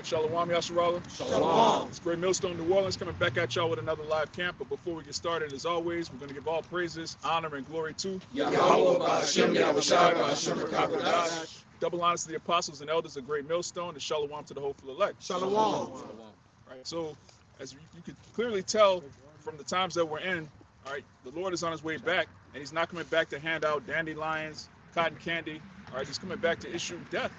Shalom, Yasharala. Shalom. It's Great Millstone, New Orleans, coming back at y'all with another live camp. But before we get started, as always, we're going to give all praises, honor, and glory to Yahweh Ba'Shem Yahushua Ba'Shem Rakabadash. double honors to the apostles and elders of Great Millstone, and Shalom to the hopeful elect. Shalom. Right, so as you could clearly tell from the times that we're in, all right, the Lord is on his way back, and he's not coming back to hand out dandelions, cotton candy. All right, he's coming back to issue death,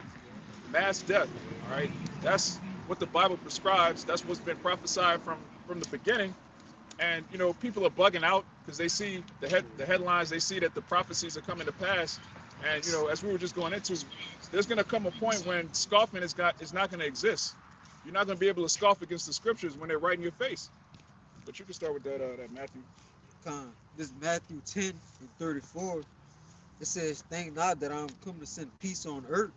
mass death. All right, that's what the Bible prescribes. That's what's been prophesied from the beginning. And you know, people are bugging out because they see the headlines. They see that the prophecies are coming to pass. And you know, as we were just going into, there's going to come a point when scoffing is not going to exist. You're not going to be able to scoff against the scriptures when they're right in your face. But you can start with that Matthew. This Matthew 10:34. It says, "Thank not that I'm come to send peace on earth.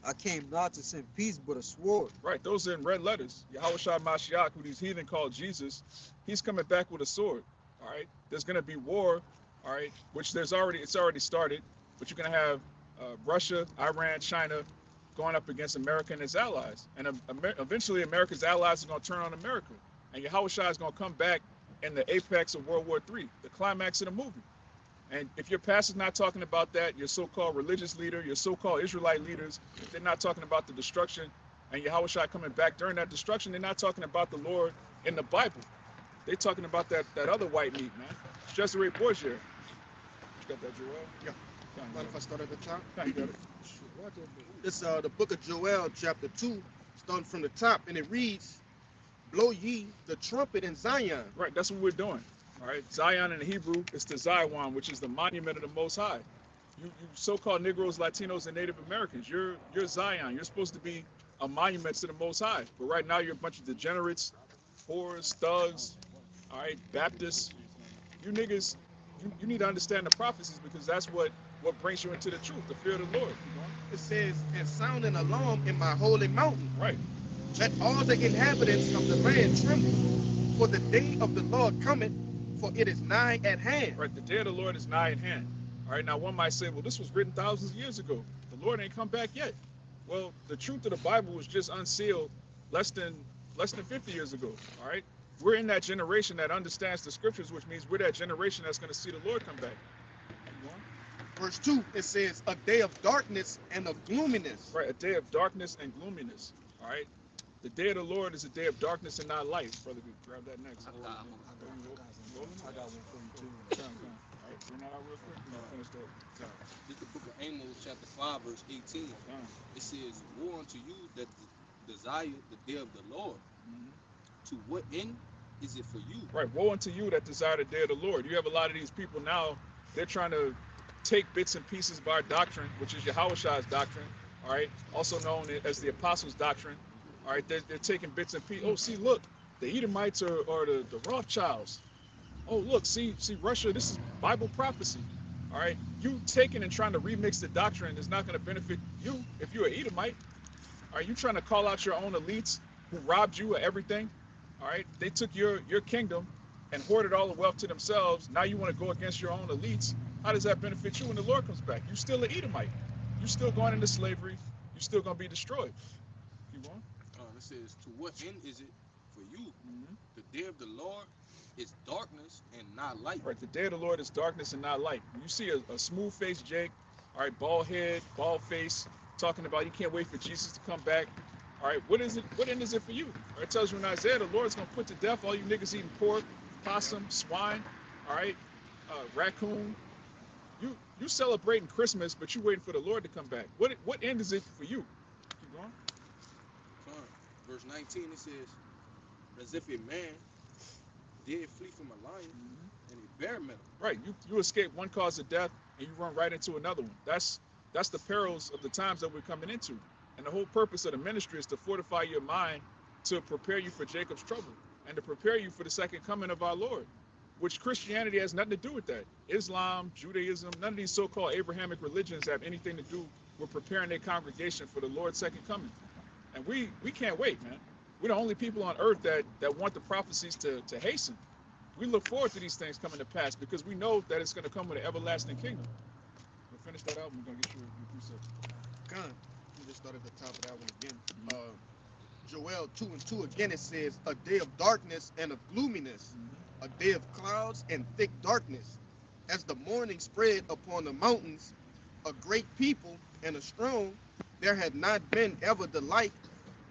I came not to send peace, but a sword." Right, those are in red letters. Yahushua Mashiach, who these heathen call Jesus, he's coming back with a sword. All right, there's going to be war. All right, which it's already started. But you're going to have Russia, Iran, China going up against America and its allies, and eventually America's allies are going to turn on America, and Yahushua is going to come back in the apex of World War III, the climax of the movie. And if your pastor's not talking about that, your so-called religious leader, your so-called Israelite leaders, they're not talking about the destruction and Yahushua coming back during that destruction, they're not talking about the Lord in the Bible. They're talking about that other white meat, man. It's just a report here. You got that, Joel? Yeah. Mind if I start at the top? Yeah, you got it. It's the book of Joel, chapter 2, starting from the top, and it reads, "Blow ye the trumpet in Zion." Right, that's what we're doing. All right, Zion in the Hebrew is the Zion, which is the monument of the Most High. You so-called Negroes, Latinos, and Native Americans, you're Zion. You're supposed to be a monument to the Most High. But right now, you're a bunch of degenerates, whores, thugs, all right, Baptists. You niggas, you need to understand the prophecies because that's what brings you into the truth, the fear of the Lord. It says, "And sound an alarm in my holy mountain. Right. Let all the inhabitants of the land tremble, for the day of the Lord cometh, for it is nigh at hand." Right, the day of the Lord is nigh at hand. All right, now one might say, well, this was written thousands of years ago. The Lord ain't come back yet. Well, the truth of the Bible was just unsealed less than 50 years ago. All right, we're in that generation that understands the scriptures, which means we're that generation that's going to see the Lord come back. Verse 2, it says, "A day of darkness and of gloominess." Right, a day of darkness and gloominess. All right, the day of the Lord is a day of darkness and not light. Brother, grab that next. I got one for you too. All right, bring that out real quick. We're gonna finish that. This is the book of Amos, chapter 5, verse 18. It says, "Woe unto you that desire the day of the Lord. To what end is it for you?" Right, woe unto you that desire the day of the Lord. You have a lot of these people now, they're trying to take bits and pieces of our doctrine, which is Yahushua's doctrine, all right, also known as the apostles' doctrine. All right, they're taking bits and pieces. Oh, see, look, the Edomites are the Rothschilds. Oh, look, see Russia, this is Bible prophecy. All right, you taking and trying to remix the doctrine is not going to benefit you if you're an Edomite. Are you trying to call out your own elites who robbed you of everything? All right, they took your kingdom and hoarded all the wealth to themselves. Now you want to go against your own elites. How does that benefit you when the Lord comes back? You're still an Edomite. You're still going into slavery. You're still going to be destroyed. Keep going. It says, "To what end is it for you? The day of the Lord is darkness and not light." Right, the day of the Lord is darkness and not light. When you see a smooth-faced Jake, all right, bald head, bald face, talking about you can't wait for Jesus to come back. All right, what is it? What end is it for you? All right, it tells you in Isaiah, the Lord's going to put to death all you niggas eating pork, possum, swine, all right, raccoon. You celebrating Christmas, but you waiting for the Lord to come back. What end is it for you? Keep going. Verse 19, it says, "As if a man did flee from a lion and a bear met him." Right, you escape one cause of death and you run right into another one. That's the perils of the times that we're coming into. And the whole purpose of the ministry is to fortify your mind to prepare you for Jacob's trouble and to prepare you for the second coming of our Lord, which Christianity has nothing to do with that. Islam, Judaism, none of these so-called Abrahamic religions have anything to do with preparing their congregation for the Lord's second coming. And we can't wait, man. We're the only people on earth that want the prophecies to hasten. We look forward to these things coming to pass because we know that it's going to come with an everlasting kingdom. We'll finish that out and we're going to get your precept. God, you just start at the top of that one again. Joel 2:2 again, it says, a day of darkness and of gloominess, a day of clouds and thick darkness. As the morning spread upon the mountains, a great people and a strong, there had not been ever the like,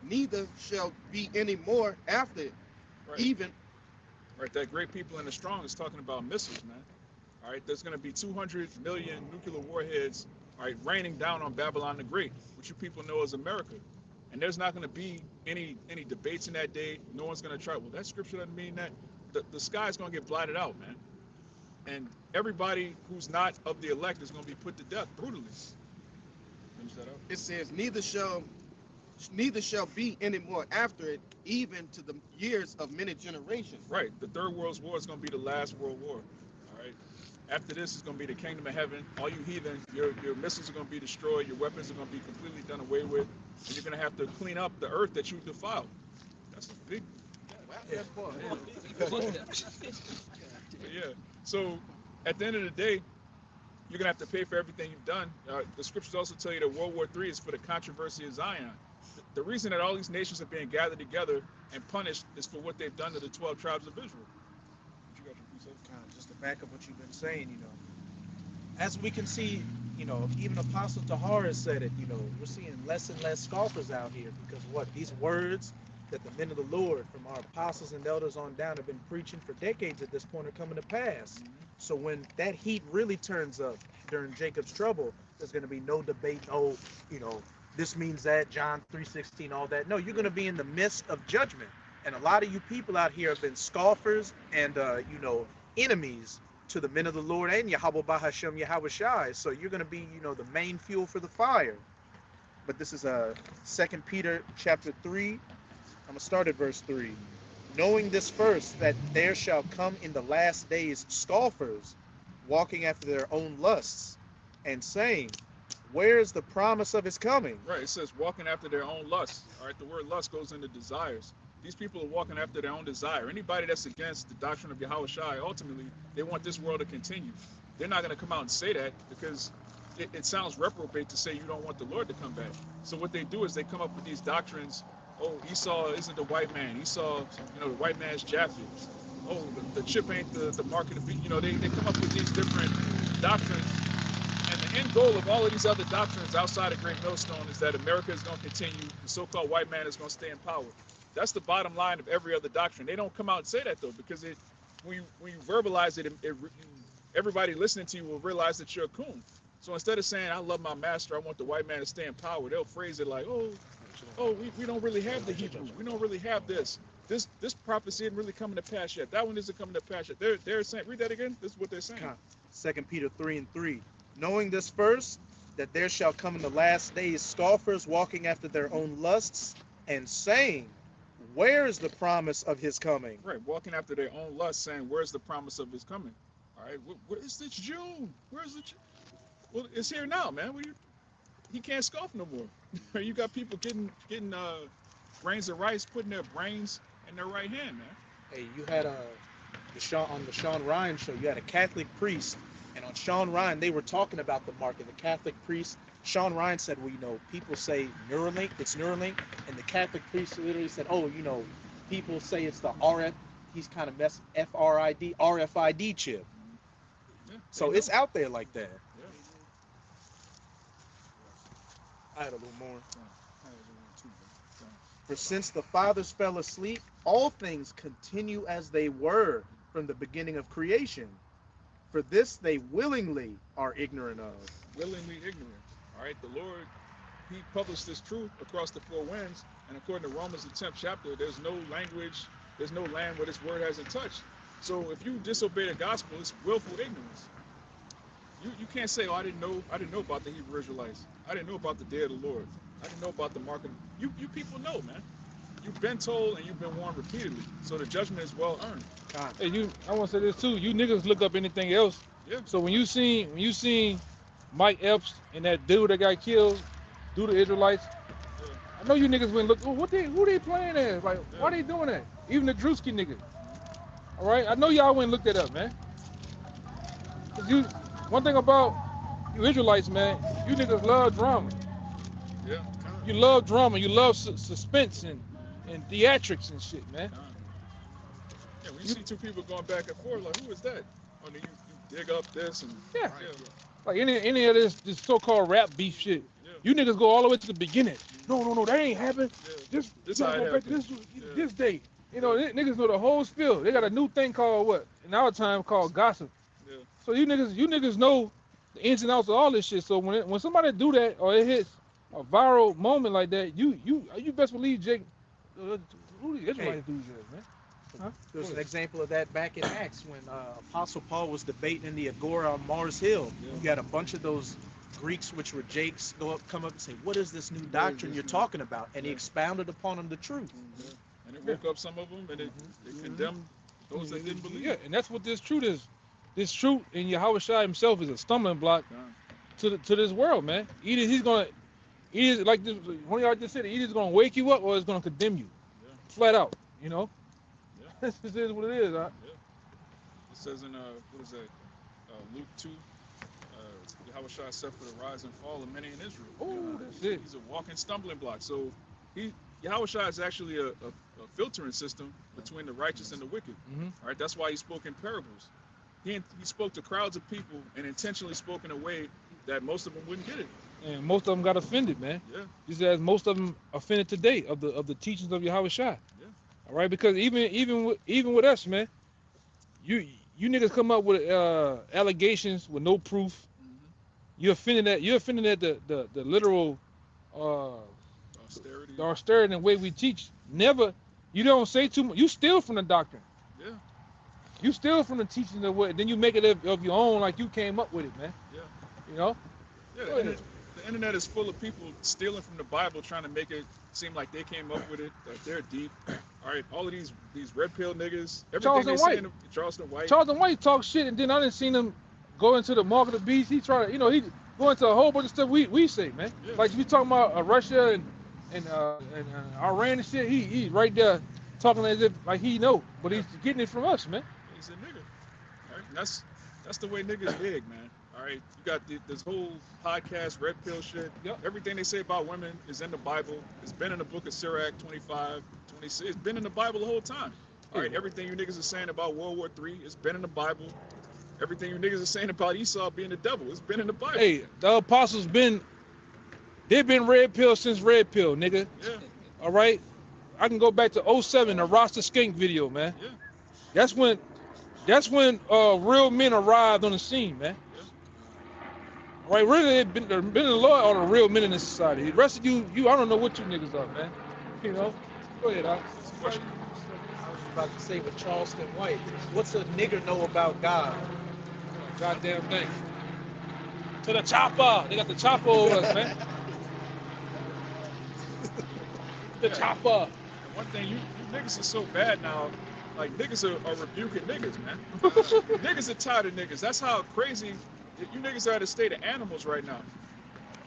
neither shall be any more after it. Right. Even Right, that great people and the strong is talking about missiles, man. All right, there's going to be 200 million nuclear warheads, all right, raining down on Babylon the Great, which you people know as America. And there's not going to be any debates in that day. No one's going to try. Well, that scripture doesn't mean that. The sky's going to get blotted out, man. And everybody who's not of the elect is going to be put to death brutally. Finish that up. it says, neither shall be any more after it, even to the years of many generations. Right, the Third World War is going to be the last world war. All right. After this is going to be the kingdom of heaven. All you heathen, your missiles are going to be destroyed. Your weapons are going to be completely done away with. And you're going to have to clean up the earth that you defiled. That's a big. Yeah. So at the end of the day, you're going to have to pay for everything you've done. The scriptures also tell you that World War III is for the controversy of Zion. The reason that all these nations are being gathered together and punished is for what they've done to the 12 tribes of Israel. What you got your piece of? Kind of just to back up what you've been saying, as we can see, even Apostle Tahar has said it, we're seeing less and less scoffers out here because these words that the men of the Lord from our apostles and elders on down have been preaching for decades at this point are coming to pass. Mm-hmm. So when that heat really turns up during Jacob's trouble, there's going to be no debate, this means that, John 3:16, all that. No, you're going to be in the midst of judgment. And a lot of you people out here have been scoffers and, enemies to the men of the Lord and Yahweh Bahashem Yahweh Shai. So you're going to be, the main fuel for the fire. But this is 2 Peter chapter 3. I'm going to start at verse 3. Knowing this first, that there shall come in the last days scoffers, walking after their own lusts, and saying, where is the promise of his coming? Right, it says walking after their own lusts. All right, the word lust goes into desires. These people are walking after their own desire. Anybody that's against the doctrine of Yahweh Shai, ultimately, they want this world to continue. They're not going to come out and say that because it sounds reprobate to say you don't want the Lord to come back. So what they do is they come up with these doctrines. Oh, Esau isn't the white man. Esau, the white man's Japheth. Oh, the chip ain't the mark of the beast. They come up with these different doctrines. And the end goal of all of these other doctrines outside of Great Millstone is that America is going to continue. The so-called white man is going to stay in power. That's the bottom line of every other doctrine. They don't come out and say that, though, because when you verbalize it, everybody listening to you will realize that you're a coon. So instead of saying, I love my master, I want the white man to stay in power, they'll phrase it like, we don't really have the Hebrew. We don't really have this. This prophecy isn't really coming to pass yet. That one isn't coming to pass yet. They're saying, read that again. This is what they're saying. 2 Peter 3:3. Knowing this first, that there shall come in the last days scoffers walking after their own lusts, and saying, where is the promise of his coming? Right, walking after their own lust, saying, where's the promise of his coming? All right, it's June. Where's the June? Well, it's here now, man. He can't scoff no more. You got people getting grains of rice, putting their brains in their right hand, man. Hey, you had on the Sean Ryan show, you had a Catholic priest, and on Sean Ryan, they were talking about the mark of the Catholic priest. Sean Ryan said, well, people say Neuralink, it's Neuralink, and the Catholic priest literally said, people say it's the RF, he's kind of RFID chip. Yeah, so it's out there like that. Yeah. I had a little more. I had a little one too, but, For since the fathers fell asleep, all things continue as they were from the beginning of creation. For this they willingly are ignorant of. willingly ignorant. All right, the Lord, he published this truth across the four winds, and according to Romans, the 10th chapter, there's no language, there's no land where this word hasn't touched. So if you disobey the gospel, it's willful ignorance. You can't say, I didn't know about the Hebrew Israelites. I didn't know about the day of the Lord. I didn't know about the mark of. You people know, man. You've been told and you've been warned repeatedly. So the judgment is well earned. Hey, I want to say this too. You niggas look up anything else. Yeah. So when you seen Mike Epps and that dude that got killed, do the Israelites, I know you niggas went look. Oh, who they playing as? Like, why they doing that? Even the Drewski nigga. All right, I know y'all went and looked that up, man. One thing about you Israelites, man, you niggas love drama. Yeah. You love drama. You love suspense and and theatrics and shit, man. Yeah, when you see two people going back and forth, like, who is that? Oh, then you dig up this and Yeah. Right. yeah, Like any of this so-called rap beef shit. yeah, You niggas go all the way to the beginning. No, that ain't happened. yeah. This This you gotta how it go back to happened. this Yeah. this day. You know, niggas know the whole spill. They got a new thing called what? In our time called gossip. Yeah. So you niggas know the ins and outs of all this shit. So when somebody do that or it hits a viral moment like that, you best believe Jake. Who these Israelite dudes is, man? Huh? There's an example of that back in Acts when Apostle Paul was debating in the Agora on Mars Hill. Yeah. You had a bunch of those Greeks, which were Jakes, come up and say, "What is this new doctrine you're talking about?" And he Yeah. expounded upon them the truth. Yeah. And it woke up some of them, and it condemned those that didn't believe. Yeah, and that's what this truth is. This truth in Yahweh Shai himself is a stumbling block Yeah. to this world, man. Either like this, one of y'all just said, either it's gonna wake you up or it's gonna condemn you, Yeah. flat out. You know, Yeah. this is what it is. Huh? It says in what is that? Luke 2. Yahweh Shai set for the rise and fall of many in Israel. Oh, that's it. He's a walking stumbling block. So Yahweh Shai is actually a filtering system between the righteous and the wicked. Mm-hmm. All right, that's why he spoke in parables. He spoke to crowds of people and intentionally spoke in a way that most of them wouldn't get it. And most of them got offended, man. Yeah. Just as most of them offended today of the teachings of Yahweh Shai. Yeah. All right, because even with us, man, you niggas come up with allegations with no proof. Mm-hmm. You're offended at the literal Austerity. the austerity and the way we teach. Never, you don't say too much. You steal from the doctrine. Yeah. You steal from the teachings of what, then you make it of your own, like you came up with it, man. Yeah. You know. Yeah. Go ahead. The internet is full of people stealing from the Bible, trying to make it seem like they came up with it, that they're deep. All right, all of these red pill niggas, everything Charleston they White. saying, Charleston White. Charleston White talk shit, and then I didn't seen him go into the mark of the beast. He try to, he go into a whole bunch of stuff we say, man. Yeah. Like we talking about Russia and Iran and shit. He right there talking as if like he know, but he's getting it from us, man. He's a nigga. All right, and that's the way niggas dig, man. All right, you got this whole podcast, red pill shit. Yep. Everything they say about women is in the Bible. It's been in the book of Sirach 25, 26. It's been in the Bible the whole time. All right, everything you niggas are saying about World War III, it's been in the Bible. Everything you niggas are saying about Esau being the devil, it's been in the Bible. Hey, the apostles they've been red pill since red pill, nigga. Yeah, All right, I can go back to 07, the Rasta Skink video, man. yeah, That's when real men arrived on the scene, man. All right, really, the Lord are the real men in this society. The rest of you, I don't know what you niggas are, man. You know, go ahead, Alex. I was about to say with Charleston White, what's a nigger know about God? Goddamn thing. To the chopper. They got the chopper over us, man. The chopper. And one thing, you niggas are so bad now. Like, niggas are rebuking niggas, man. Niggas are tired of niggas. That's how crazy you niggas are at a state of animals right now.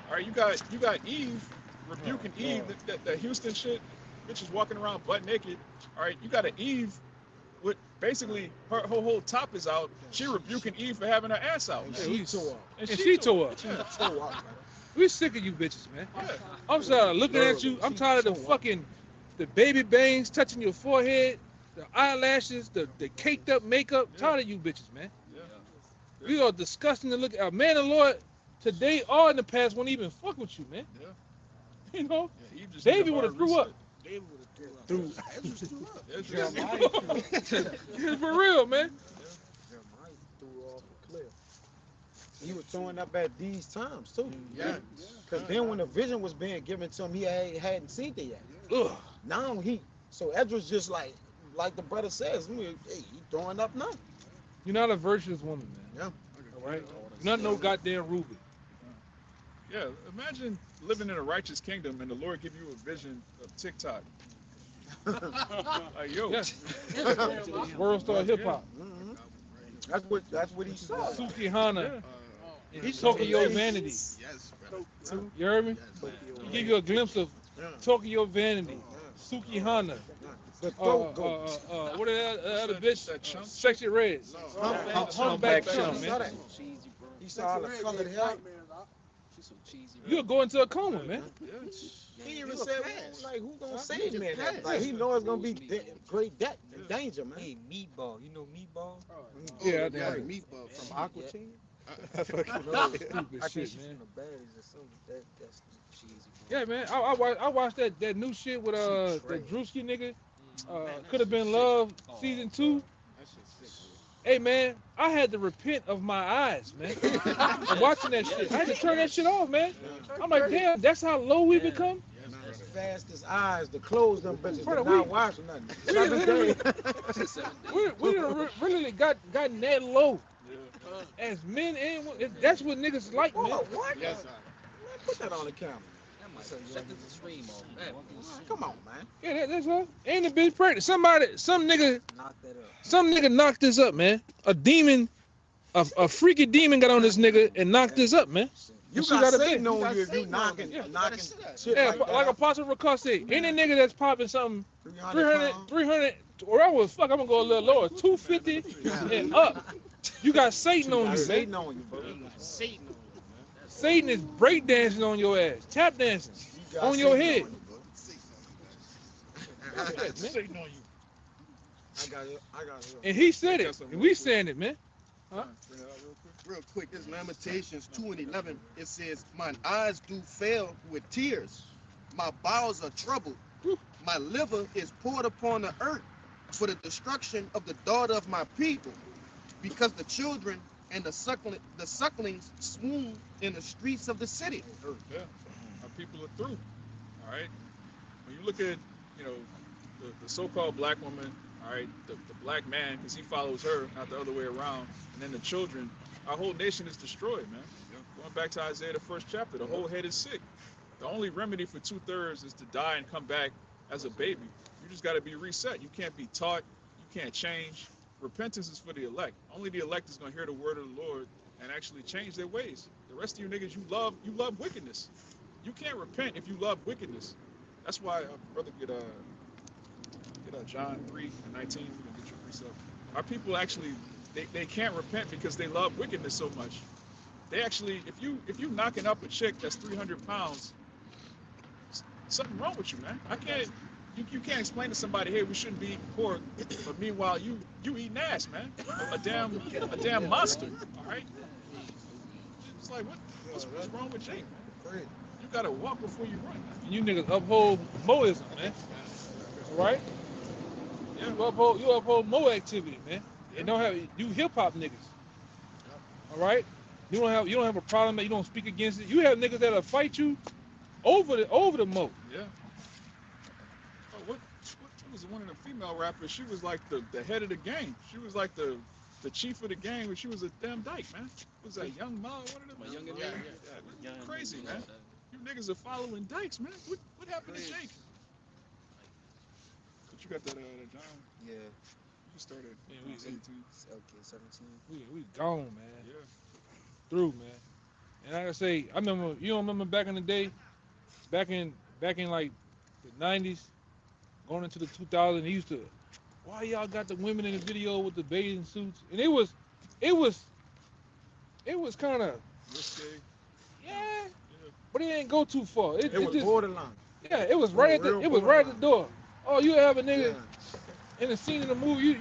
All right, you got Eve rebuking Eve, that Houston shit, bitch is walking around butt naked. All right, you got an Eve with basically her whole top is out. She rebuking Eve for having her ass out. And man. she tore tore up. up. Yeah. Toe up, man. We sick of you bitches, man. Yeah. I'm tired of looking at you. I'm tired of the fucking the baby bangs touching your forehead, the eyelashes, the caked up makeup. Yeah. Tired of you bitches, man. Yeah. We are disgusting to look at. Man, the Lord today or in the past won't even fuck with you, man. Yeah. You know, Yeah, Eve just David need a would have hard threw up. reset. David would have threw up. Ezra threw up. Yeah, For real, man. Jeremiah threw off a cliff. He was throwing up at these times too. Yeah. Because then when the vision was being given to him, he hadn't seen it yet. Ugh. Now so Ezra's just like the brother says, hey, he throwing up now. You're not a virtuous woman, man. Yeah. All right. You're not no goddamn Ruben. Yeah, imagine living in a righteous kingdom and the Lord give you a vision of TikTok. Like, yo, Yes. World star hip hop. Mhm. That's what he saw. Suki Hana. Yeah. He's Tokyo Yes. Vanity. Yes, brother. You heard me? Yes, He give you a glimpse of Yeah. Tokyo Vanity. Suki Hana. The throat goat. What is that other bitch? That chump? Sexy Red. Humpback Humpback chump. chump, He man. saw that. He saw all the colored hair. She's so cheesy. You'll go into a coma, man. He even You a said, pass. like, who gonna Huh? save Just me? at that? pass. Like, he know it's gonna be Fools me. great danger, man. Hey, meatball. You know meatball? Yeah, yeah, damn. meatball From from Aqua Yeah. Teen? No, Stupid I think shit, she's man. from the baddies or something. That's Cheesy. Bro. Yeah, man. I watched that new shit with the trash. Drewski nigga. Man, that Could have shit been sick. love Oh, season bro. 2. That shit sick. Hey, man, I had to repent of my eyes, man. I'm watching that shit. I had to turn that shit off, man. I'm like, damn, that's how low we Yeah. become. Yes, Man, brother. as fast as eyes to close them bitches, Brother, but not we- watch nothing. we 7 literally- days. 7 days. We done really gotten that low Yeah. as men and women. That's what niggas like, man. What? Yes, sir. Man, put that on the camera. That might shut the stream off. That Man, come on, man. Yeah, that's her. Ain't a bitch pregnant. Some nigga knock that up. Some nigga knocked this up, man. A demon, a freaky demon got on this nigga and knocked this up, man. You She got got a Satan bitch. on you if you Satan on knocking, you. Yeah. knocking Better shit Yeah, like like that. Apostle Ricard said, any nigga that's popping something 300 300, or I was fuck, I'm gonna go a little lower, 250 and up. You got Satan You on got you, man. Satan on you, bro. You got Satan on you, man. Satan is break dancing on your ass, tap dancing You got on your Satan head. on you, bro. Look at that, man. Satan on you. I got it. And he said it, and we saying it, man. Bring it out real quick. Real quick, this Lamentations 2:11. It says, "Mine eyes do fail with tears, my bowels are troubled, my liver is poured upon the earth for the destruction of the daughter of my people, because the children and the sucklings swoon in the streets of the city." Yeah. Our people are through. All right. When you look at, the so-called black woman, all right, the black man, because he follows her, not the other way around, and then the children, our whole nation is destroyed, man. Going back to Isaiah, the first chapter, the whole head is sick. The only remedy for 2/3 is to die and come back as a baby. You just got to be reset. You can't be taught. You can't change. Repentance is for the elect. Only the elect is going to hear the word of the Lord and actually change their ways. The rest of you niggas, you love wickedness. You can't repent if you love wickedness. That's why, brother, get John 3:19. We're gonna get your precept. Our people actually, they can't repent because they love wickedness so much. They actually, if you knocking up a chick that's 300 pounds, something wrong with you, man. You can't explain to somebody, hey, we shouldn't be eating pork, but meanwhile you eating ass, man. A damn monster. All right. It's like what's wrong with Jake, man? You gotta walk before you run. And you niggas uphold Moism, man. Right? Yeah. You uphold Mo activity, man. And don't have you hip hop niggas. All right? You don't have a problem that you don't speak against it. You have niggas that'll fight you over the Mo. Yeah. Oh, what was one of the female rappers? She was like the head of the gang. She was like the chief of the gang, but she was a damn dyke, man. Was that Young Ma? One of them? My youngin', Yeah. Crazy, man. You niggas are following dykes, man. What happened to Jake? But you got that John. Yeah. You started Yeah, at 17. Okay, 17. We gone, man. Yeah. Through, man. And like I say, I remember, you don't remember back in the day, back in like the 90s, going into the 2000s, they used to, why y'all got the women in the video with the bathing suits? And it was kind of, Risque. yeah, Yeah. but it didn't go too far. It was just, borderline. yeah, it was right at the, real it was right at the borderline. door. Oh, you have a nigga Yeah. in the scene in the movie,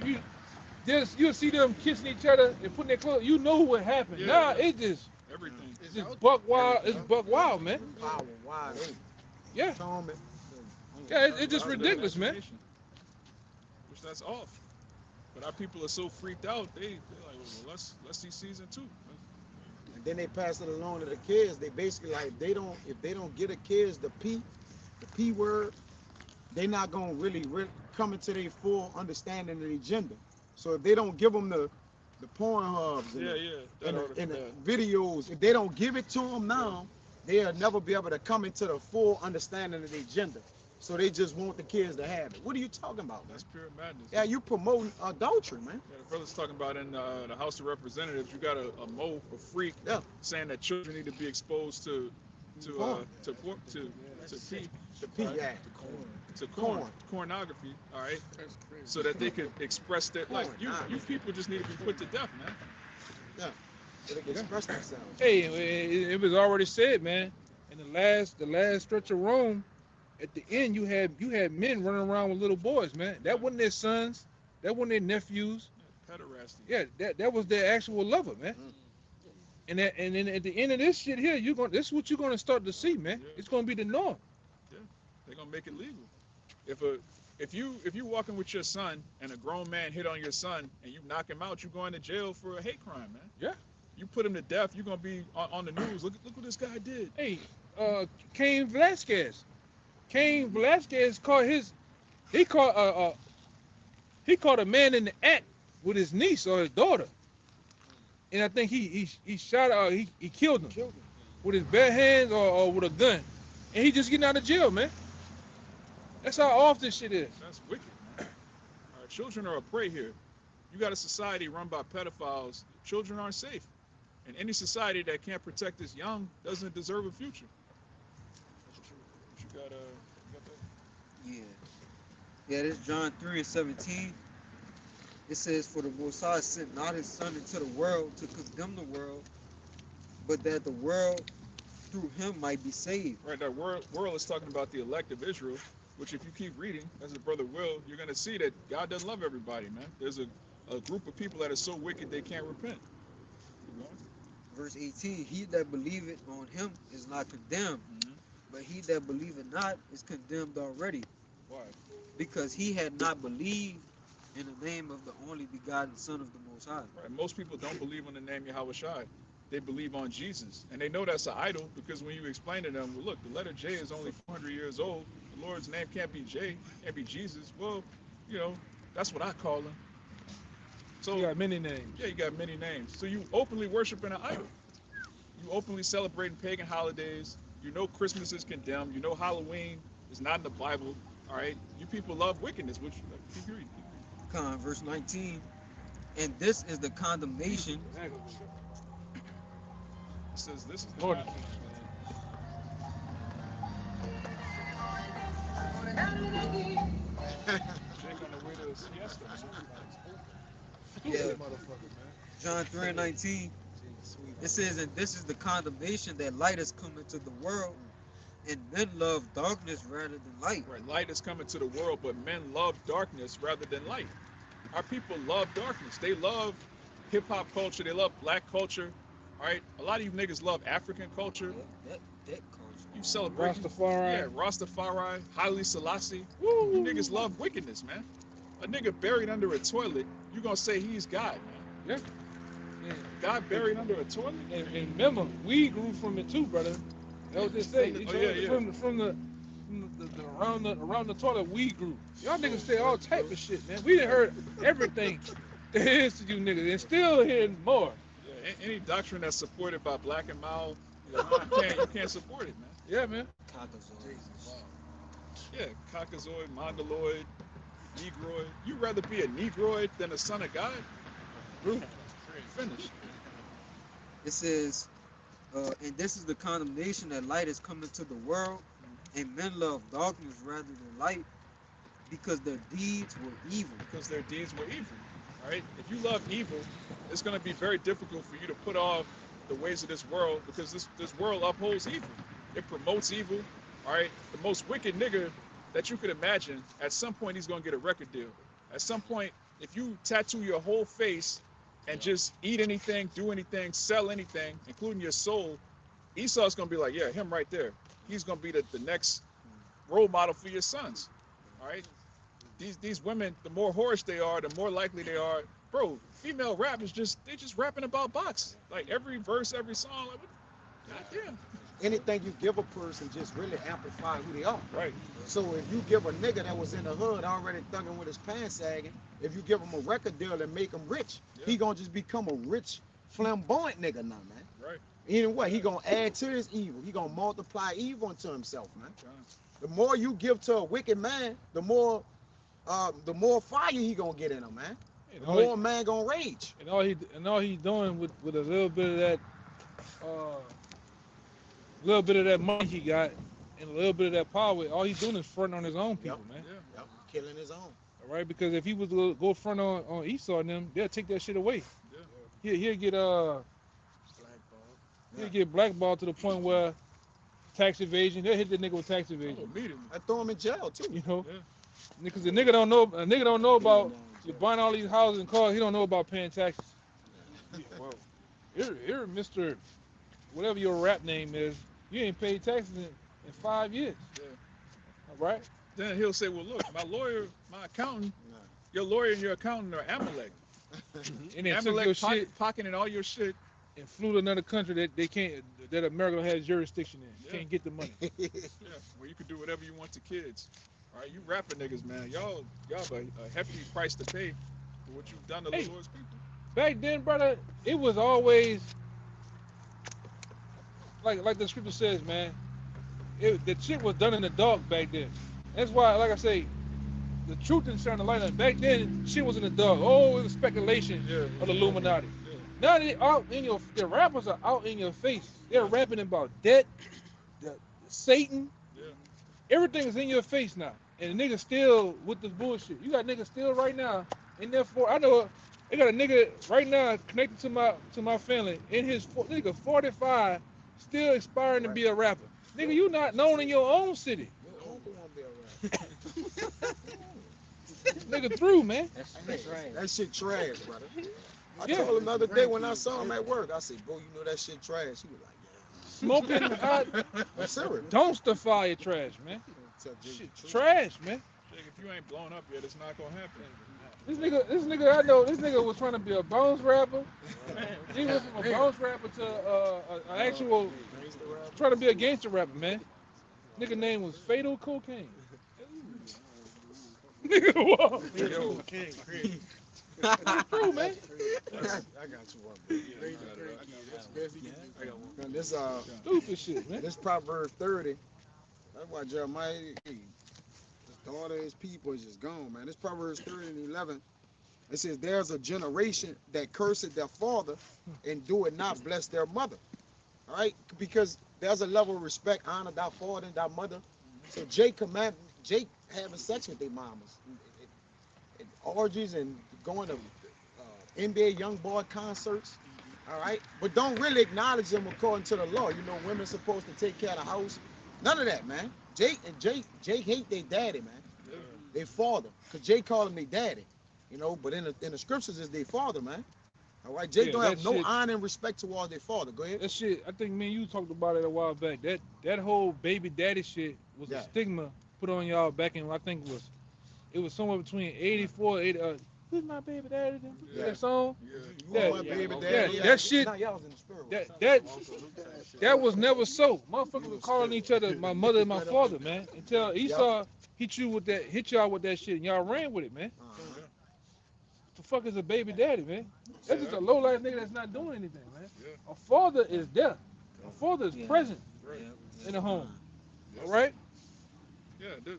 you'll see them kissing each other and putting their clothes. You know what happened. Yeah, Now yeah. it just. Everything. It's just buck wild. It's buck wild, man. Power wide open. Yeah, Atonement. yeah. It's just Positive ridiculous, man. imagination. Which that's off. But our people are so freaked out. They're like, well, let's see season 2. And then they pass it along to the kids. They basically like if they don't get the kids the P word, they not gonna really come into their full understanding of the agenda. So if they don't give them the porn hubs and, the videos, if they don't give it to them now, they'll never be able to come into the full understanding of the agenda. So they just want the kids to have it. What are you talking about, man? That's pure madness. Yeah, you promoting adultery, man. Yeah, the brother's talking about in the House of Representatives, you got a mo, a freak, Yeah. saying that children need to be exposed to Porn. pornography, all right, That's crazy. so that they could express their like Porn, you people just need to be put to death, man. Yeah. so they can express themselves. Hey, it was already said, man. In the last stretch of Rome, at the end, you had men running around with little boys, man. That wasn't their sons. That wasn't their nephews. Pederasty. Yeah, that was their actual lover, man. And then at the end of this shit here, this is what you're gonna start to see, man. Yeah. It's gonna be the norm. Yeah, they're gonna make it legal. If you walking with your son and a grown man hit on your son and you knock him out, you going to jail for a hate crime, man. Yeah. You put him to death, you're gonna be on the news. Look what this guy did. Hey, Cain Velasquez. Cain Velasquez caught he caught a man in the act with his niece or his daughter, and I think he shot he killed him with his bare hands or with a gun, and he just getting out of jail, man. That's how off this shit is. That's wicked, man. Our children are a prey here. You got a society run by pedophiles. Children aren't safe, and any society that can't protect its young doesn't deserve a future. You got that? Yeah. Yeah, this John 3:17. It says, "For the Most High sent not his Son into the world to condemn the world, but that the world through him might be saved." Right, that world is talking about the elect of Israel, which if you keep reading, as the brother will, you're going to see that God doesn't love everybody, man. There's a group of people that are so wicked they can't repent. Keep going. Verse 18, "He that believeth on him is not condemned, Mhm. but he that believeth not is condemned already, Why? because he had not believed in the name of the only begotten Son of the Most High." Right. Most people don't believe on the name Yahweh Shai. They believe on Jesus. And they know that's an idol because when you explain to them, well, look, the letter J is only 400 years old. The Lord's name can't be J, can't be Jesus. Well, that's what I call him. So, You got many names. yeah, you got many names. So you openly worshiping an idol. You openly celebrating pagan holidays. You know Christmas is condemned. You know Halloween is not in the Bible. All right? You people love wickedness, which keep reading. Verse 19, "And this is the condemnation." It says this is the Lord, God. Jake on the way to siesta, man. Yeah. motherfucker, man. John 3:19, it says, "And this is the condemnation, that light has come into the world, and men love darkness rather than light." Right, light is coming to the world, but men love darkness rather than light. Our people love darkness. They love hip hop culture. They love black culture. All right, a lot of you niggas love African culture. That culture. You celebrate Rastafari. Yeah, Rastafari, Haile Selassie. Woo. You niggas love wickedness, man. A nigga buried under a toilet, you gonna say he's God, man. Yeah. God buried under a toilet? And remember, we grew from it too, brother. That was just say. Oh, yeah. From the around the toilet, we grew. Y'all niggas say all type of shit, man. We done heard everything there is to you niggas, and still hearing more. Yeah, any doctrine that's supported by Black and Mild, you can't support it, man. Yeah, man. Yeah, Caucasoid, Mongoloid, Negroid. You'd rather be a Negroid than a son of God? Finished. It says, "And this is the condemnation, that light has come into the world, and men love darkness rather than light, because their deeds were evil." Because their deeds were evil. All right? If you love evil, it's going to be very difficult for you to put off the ways of this world, because this world upholds evil. It promotes evil. All right? The most wicked nigga that you could imagine, at some point he's going to get a record deal. At some point, if you tattoo your whole face and just eat anything, do anything, sell anything, including your soul, Esau's going to be like, yeah, him right there. He's going to be the next role model for your sons. All right? These women, the more whorish they are, the more likely they are. Bro, female rap is they just rapping about box. Like every verse, every song, like, goddamn. Anything you give a person just really amplify who they are. Right. So if you give a nigga that was in the hood already thugging with his pants sagging, if you give him a record deal and make him rich, he gonna just become a rich, flamboyant nigga now, man. Right. Anyway, he gonna add to his evil. He gonna multiply evil into himself, man. The more you give to a wicked man, the more fire he gonna get in him, man. The more a man gonna rage. And all he doing with a little bit of that money he got and a little bit of that power, all he's doing is fronting on his own people, man. Yep. Killing his own. All right, because if he was to go front on Esau and them, they'll take that shit away. Yeah. He'll get He'll get blackballed to the point where tax evasion, they'll hit the nigga with tax Oh, evasion. immediately. I throw him in jail too. You know? Yeah. Because the nigga don't know about you buying all these houses and cars, he don't know about paying taxes. Well, here, Mr. Whatever your rap name is, you ain't paid taxes in 5 years. Yeah. All right? Then he'll say, well, look, my lawyer, my accountant, Nah. your lawyer and your accountant are Amalek. And they took your Amalek shit pocketing all your shit. and flew to another country that America has jurisdiction in. Yeah. Can't get the money. Yeah, where you can do whatever you want to kids. All right, you rapper niggas, man. Y'all have a hefty price to pay for what you've done to the Hey. Lord's people. Back then, brother, it was always like the scripture says, man. The shit was done in the dark back then. That's why, like I say, the truth didn't shine the light on it. Back then, shit was in the dark. Oh, it was speculation of the Illuminati. Yeah. Now they out in your, the rappers are out in your face. They're rapping about debt, Satan. Yeah. Everything is in your face now. And the nigga still with this bullshit. You got niggas still right now in there for, I know they got a nigga right now connected to my family in his nigga 45, still aspiring to be a rapper. Nigga, you not known in your own city. Your uncle won't be alright. Nigga through, man. That shit trash, brother. I Yeah. told him the other day when I saw him at work, I said, bro, you know that shit trash. He was like, Smoking hot yeah. I'm serious. dumpster fire trash, man. Tell Jay Shit the truth. trash, man. Jake, if you ain't blown up yet, it's not gonna happen. This nigga, I know. This nigga was trying to be a bounce rapper. He was from a bounce rapper to an actual trying to be a gangster rapper, man. Nigga name was Fatal Cocaine. Nigga, whoa. True, man. I got you one, bro. Man, this Stupid shit, man. this Proverbs 30. That's why Jeremiah, his daughter, his people is just gone, man. This Proverbs 30 and 11. It says, "There's a generation that curseth their father and do it not bless their mother." All right, because there's a level of respect, honor thy father and thy mother. So Jake having sex with their mamas, and orgies and going to NBA young boy concerts. All right, but don't really acknowledge them according to the law. You know, women supposed to take care of the house. None of that, man. Jake hate their daddy, man. Yeah. Their father, cause Jake called him their daddy. You know, but in the scriptures is their father, man. All right, Jake Yeah, don't have that no shit- honor and respect towards their father. Go ahead. That shit, I think me and you talked about it a while back. That whole baby daddy shit was Yeah. a stigma put on y'all back in, I think it was somewhere between 84, 80, who's my baby daddy? Yeah. That song? Yeah. You Yeah, my baby yeah, daddy. that shit- Nah, y'all was in the spirit. That was never so. Motherfuckers were calling each other my mother and my father, man. Until Esau hit y'all with that shit and y'all ran with it, man. Uh-huh. The fuck is a baby daddy, man? That's just a low life nigga that's not doing anything, man. Yeah. A father is there. A father is Yeah. present Right. in the home. Yes. All right? Yeah,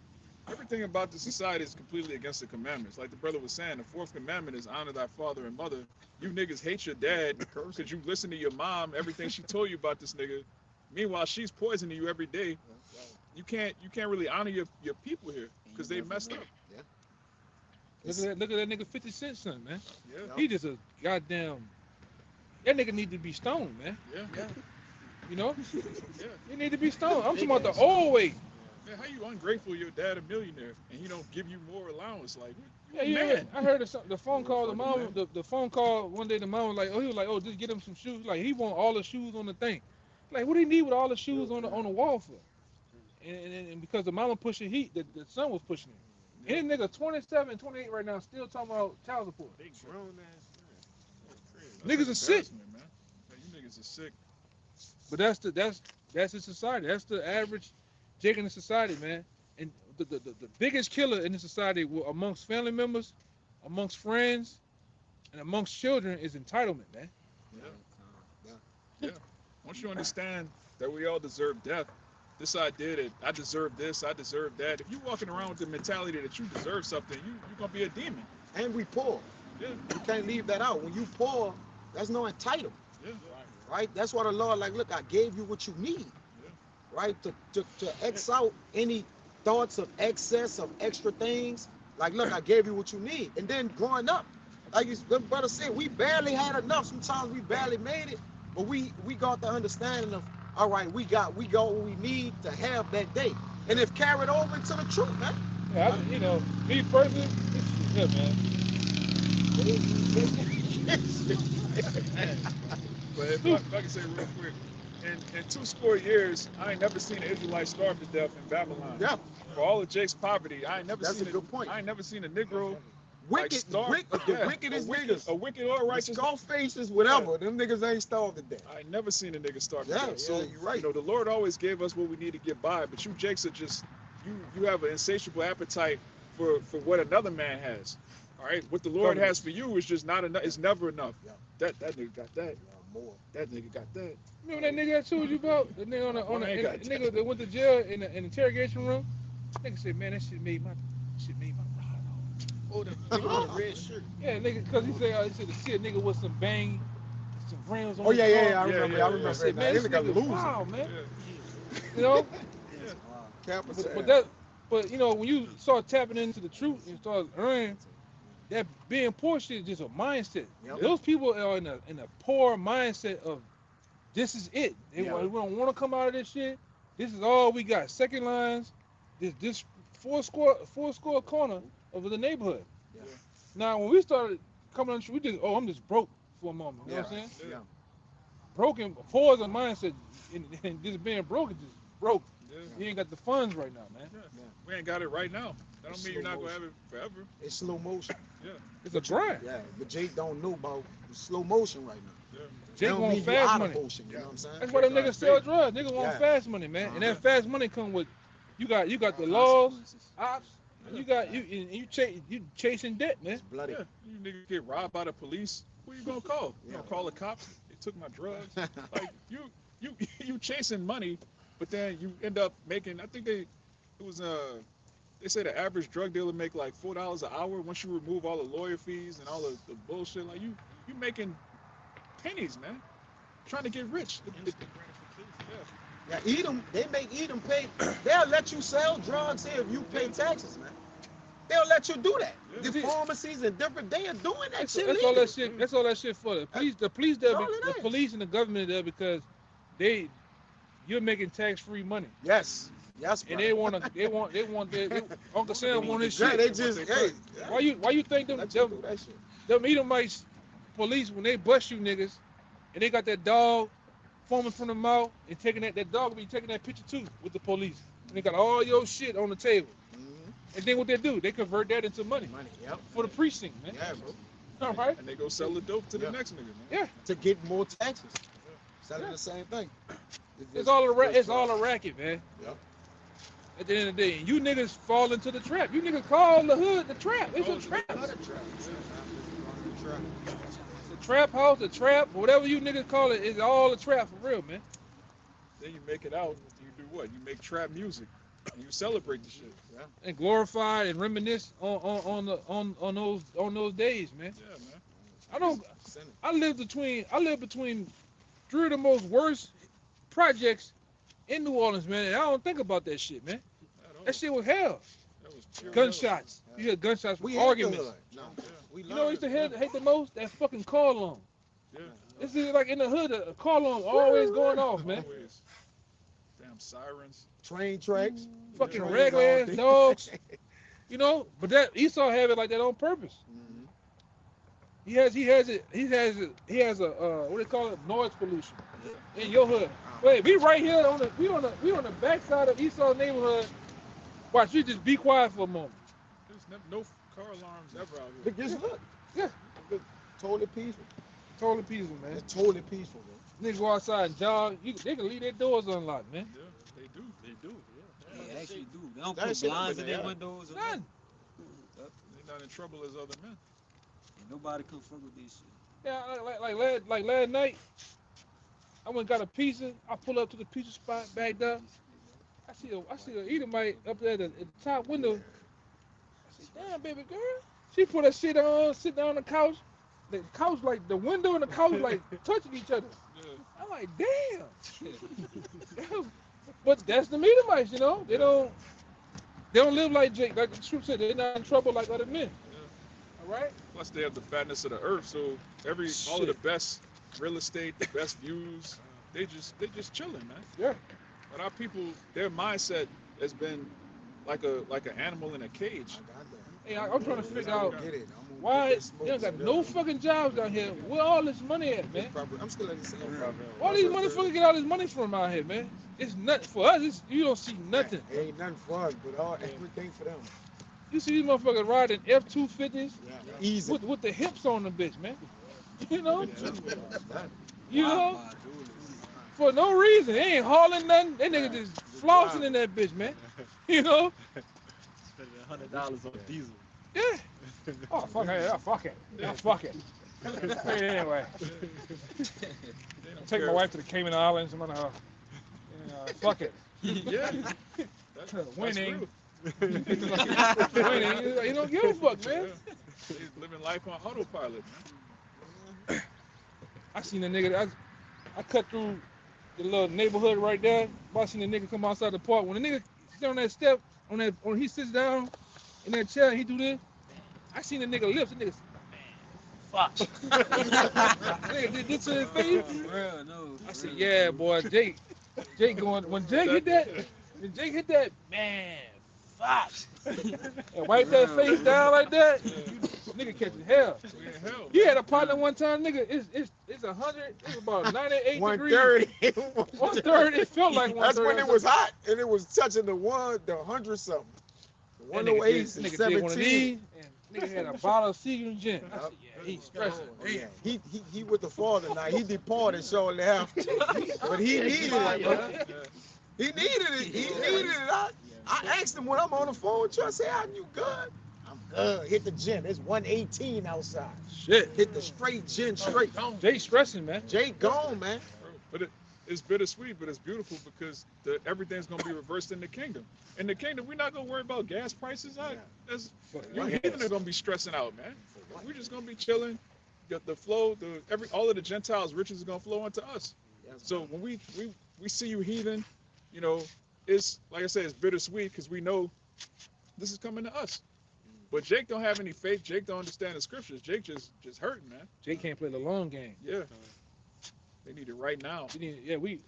everything about the society is completely against the commandments. Like the brother was saying, the fourth commandment is honor thy father and mother. You niggas hate your dad because you listen to your mom, everything she told you about this nigga. Meanwhile, she's poisoning you every day. You can't really honor your people here because they messed up. Look at that nigga 50 Cent son, man. Yeah, He just a goddamn. That nigga need to be stoned, man. yeah, You know? yeah. He need to be stoned. I'm talking about the old way. Man, how you ungrateful your dad a millionaire and he don't give you more allowance? Like, Yeah, you yeah. man. I heard the phone call. The fucking mom, man. the phone call one day. The mom was like, he was like, oh, just get him some shoes. Like he want all the shoes on the thing. Like, what do he need with all the shoes on the wall for? And because the mama pushing heat, the son was pushing him. And this nigga 27, 28 right now, still talking about child support. Big grown ass That's Niggas are sick. embarrassment, man. Yeah, you niggas are sick. But that's the society. That's the average Jake in the society, man. And the biggest killer in the society amongst family members, amongst friends, and amongst children is entitlement, man. Yeah. Once you understand that we all deserve death, this idea that I deserve this, I deserve that. If you walking around with the mentality that you deserve something, you're gonna be a demon. And we poor. Yeah, You can't leave that out. When you poor, there's no entitlement. yeah, Right? That's why the Lord, like, look, I gave you what you need. Yeah. Right? To X out any thoughts of excess of extra things. Like, look, I gave you what you need. And then growing up, like the brother said, we barely had enough. Sometimes we barely made it. But we got the understanding of, all right, we got what we need to have that day, and if carried over into the truth, man. Yeah, you know, me personally, yeah, man. But if I can say real quick, in 2 score years, I ain't never seen an Israelite starve to death in Babylon. Yeah, For all of Jake's poverty, I ain't never that's a seen good point. I ain't never seen a Negro Wicked, starve. the wickedest niggas, a wicked or the righteous. skull faces, whatever. Them niggas ain't starved to death. I ain't never seen a nigga starve to Yeah, death. So you're right. you know, the Lord always gave us what we need to get by. But you Jakes are just you have an insatiable appetite for what another man has. All right, what the Lord has for you is just not enough. It's never enough. Yeah. That nigga got that. More. That nigga got that. Remember that nigga I told you about? The nigga I ain't got the nigga that went to jail in the interrogation room? Nigga said, man, that shit made my ride off. Oh, the nigga with the red shirt. Yeah, nigga, cause he said to see a nigga with some bang, some rims on Oh his yeah, car. yeah, I Yeah, remember. yeah, I yeah. remember I said, that. man, This this nigga nigga losing. wild, man. Yeah. You know? That's wild. Capital. But you know, when you start tapping into the truth and start earning, that being poor shit is just a mindset. Yep. Those people are in a poor mindset of this is it. They Yeah. we don't want to come out of this shit. This is all we got. Second lines, this four score corner of the neighborhood. Yeah. Now when we started coming on the street, we just I'm just broke for a moment. You know what I'm saying? Yeah. Broken. Poor is a mindset, and just being broke is just broke. Yeah. You ain't got the funds right now, man. Yeah. We ain't got it right now. That don't mean you're not gonna have it forever. It's slow motion. It's a grind. Yeah, but Jake don't know about the slow motion right now. Yeah. Jake Don't want mean you fast out money. of motion. You know what I'm saying? That's why them Jake niggas got sell faith. drugs. Niggas want Yeah. fast money, man. And that Uh-huh. fast money come with you got the laws, ops, and you chasing debt, man. It's bloody. Yeah. You niggas get robbed by the police. Who you gonna call? You Yeah. gonna call the cops? They took my drugs. Like you chasing money, but then you end up making. I think it was they say the average drug dealer make like $4 an hour once you remove all the lawyer fees and all the bullshit. Like you making pennies, man. Trying to get rich. Yeah, Edom, they make Edom pay. They'll let you sell drugs here if you pay taxes, man. They'll let you do that. Yeah. The pharmacies and different, they are doing that shit. That's all that shit. That's all that shit for the police. The police there, That's all it the is. police and the government there because you're making tax-free money, Yes. Yes, and brother. they want Uncle Sam want his Yeah, shit. they just, hey. Why you think them Let you do that shit. them Edomites police when they bust you niggas and they got that dog foaming from the mouth and taking that dog will be taking that picture too with the police and they got all your shit on the table and then what they do they convert that into money Money, yep. for the precinct, man. Yeah, bro. All right. And they go sell the dope to the Yeah. next nigga, man. Yeah. To get more taxes. Selling Yeah. the same thing. It's all a racket, man. Yep. At the end of the day, and you niggas fall into the trap. You niggas call the hood the trap. It's a trap. The trap house, the trap, whatever you niggas call it, is all a trap for real, man. Then you make it out. You do what? You make trap music. And you celebrate the shit. And glorify and reminisce on those days, man. Yeah, man. I live between three of the most worst projects in New Orleans, man. And I don't think about that shit, man. At all. That shit was hell. That was pure Gunshots. You hear gunshots We for hate the arguments. hood. No, we You know what I love used to it. hate the most? That fucking car alarm. Yeah. This is like in the hood, a car alarm always going off, man. Always. Damn sirens. Train tracks. Fucking Trains regular all ass day. dogs. You know, but that Esau have it like that on purpose. Mhm. He has a what they call it, noise pollution in your hood. Wait, we right here on the backside of Esau's neighborhood. Watch, you just be quiet for a moment. There's no car alarms ever out here. But just look. Yeah. Totally peaceful. Totally peaceful, man. It's totally peaceful, bro. Niggas go outside and jog. They can leave their doors unlocked, man. Yeah, they do. They do. Yeah. They actually do. They don't That put shit blinds over in their there. windows. Or None. They're not in trouble as other men. Ain't nobody come fuck with this shit. Yeah, like last night, I went and got a pizza. I pull up to the pizza spot, backed up. I see a Edomite up there at the top window. I said, damn, baby girl. She put her shit on, sit down on the couch. The couch, like, the window and the couch, like, touching each other. Yeah. I'm like, damn. But that's the Edomites, you know? They don't live like Jake, like the truth said. They're not in trouble like other men. All right? Plus, they have the fatness of the earth, so all of the best real estate, the best views. They just chilling, man. Yeah. But our people, their mindset has been like an animal in a cage. I got that. Hey, I'm trying to figure I'm out gonna get it. I'm gonna why get that smoke. they don't got no fucking jobs down here. Where all this money at, man? I'm still at the same Yeah. problem. Where these motherfuckers get all this money from out here, man? It's nothing for us. You don't see nothing. It ain't nothing for us, but everything for them. You see these motherfuckers riding F-250s Yeah. Easy. with the hips on the bitch, man. You know, Yeah. you know, Wow, dude. for no reason. They ain't hauling nothing. They niggas just flossing in that bitch, man. You know? Spending $100 on diesel. Yeah. Oh fuck it. Oh fuck it. Oh fuck it. Anyway, They don't take my care. wife to the Cayman Islands. I'm gonna, fuck it. Yeah. Winning. Real. Winning. You don't give a fuck, man. Yeah. They living life on autopilot, man. I seen a nigga. I cut through the little neighborhood right there. I seen a nigga come outside the park. When the nigga sit on that step, when he sits down in that chair, he do this. I seen the nigga lips. The nigga, fuck. Nigga did this to his face. Real, no. I said, yeah, boy, Jake going. When Jake hit that, man, fuck. And wipe that face down like that, nigga catching hell. We in hell. He had a partner one time, nigga. It's 100. It's about 98 degrees. 130. 130. It felt like 130. That's when it was hot, and it was touching the 100 something. The That nigga 108 did- and nigga did one of 17. these, and nigga had a bottle of Seagram gin. I said, yeah, he's stressing. Oh, yeah. He with the fall tonight. He departed shortly after, but he needed it, bro. He needed it. He needed it. I asked him when I'm on the phone with you. I said, "Are you good?" I'm good. Hit the gym. It's 118 outside. Shit. Hit the straight gin straight. Jay stressing, man. Jay gone, man. But it's bittersweet, but it's beautiful because everything's gonna be reversed in the kingdom. In the kingdom, we're not gonna worry about gas prices. You heathen are gonna be stressing out, man. We're just gonna be chilling. The flow, all of the Gentiles' riches is gonna flow into us. So when we see you heathen, you know, it's like I said, it's bittersweet because we know this is coming to us. But Jake don't have any faith. Jake don't understand the scriptures. Jake just hurting, man. Jay can't play the long game. Yeah. They need it right now. We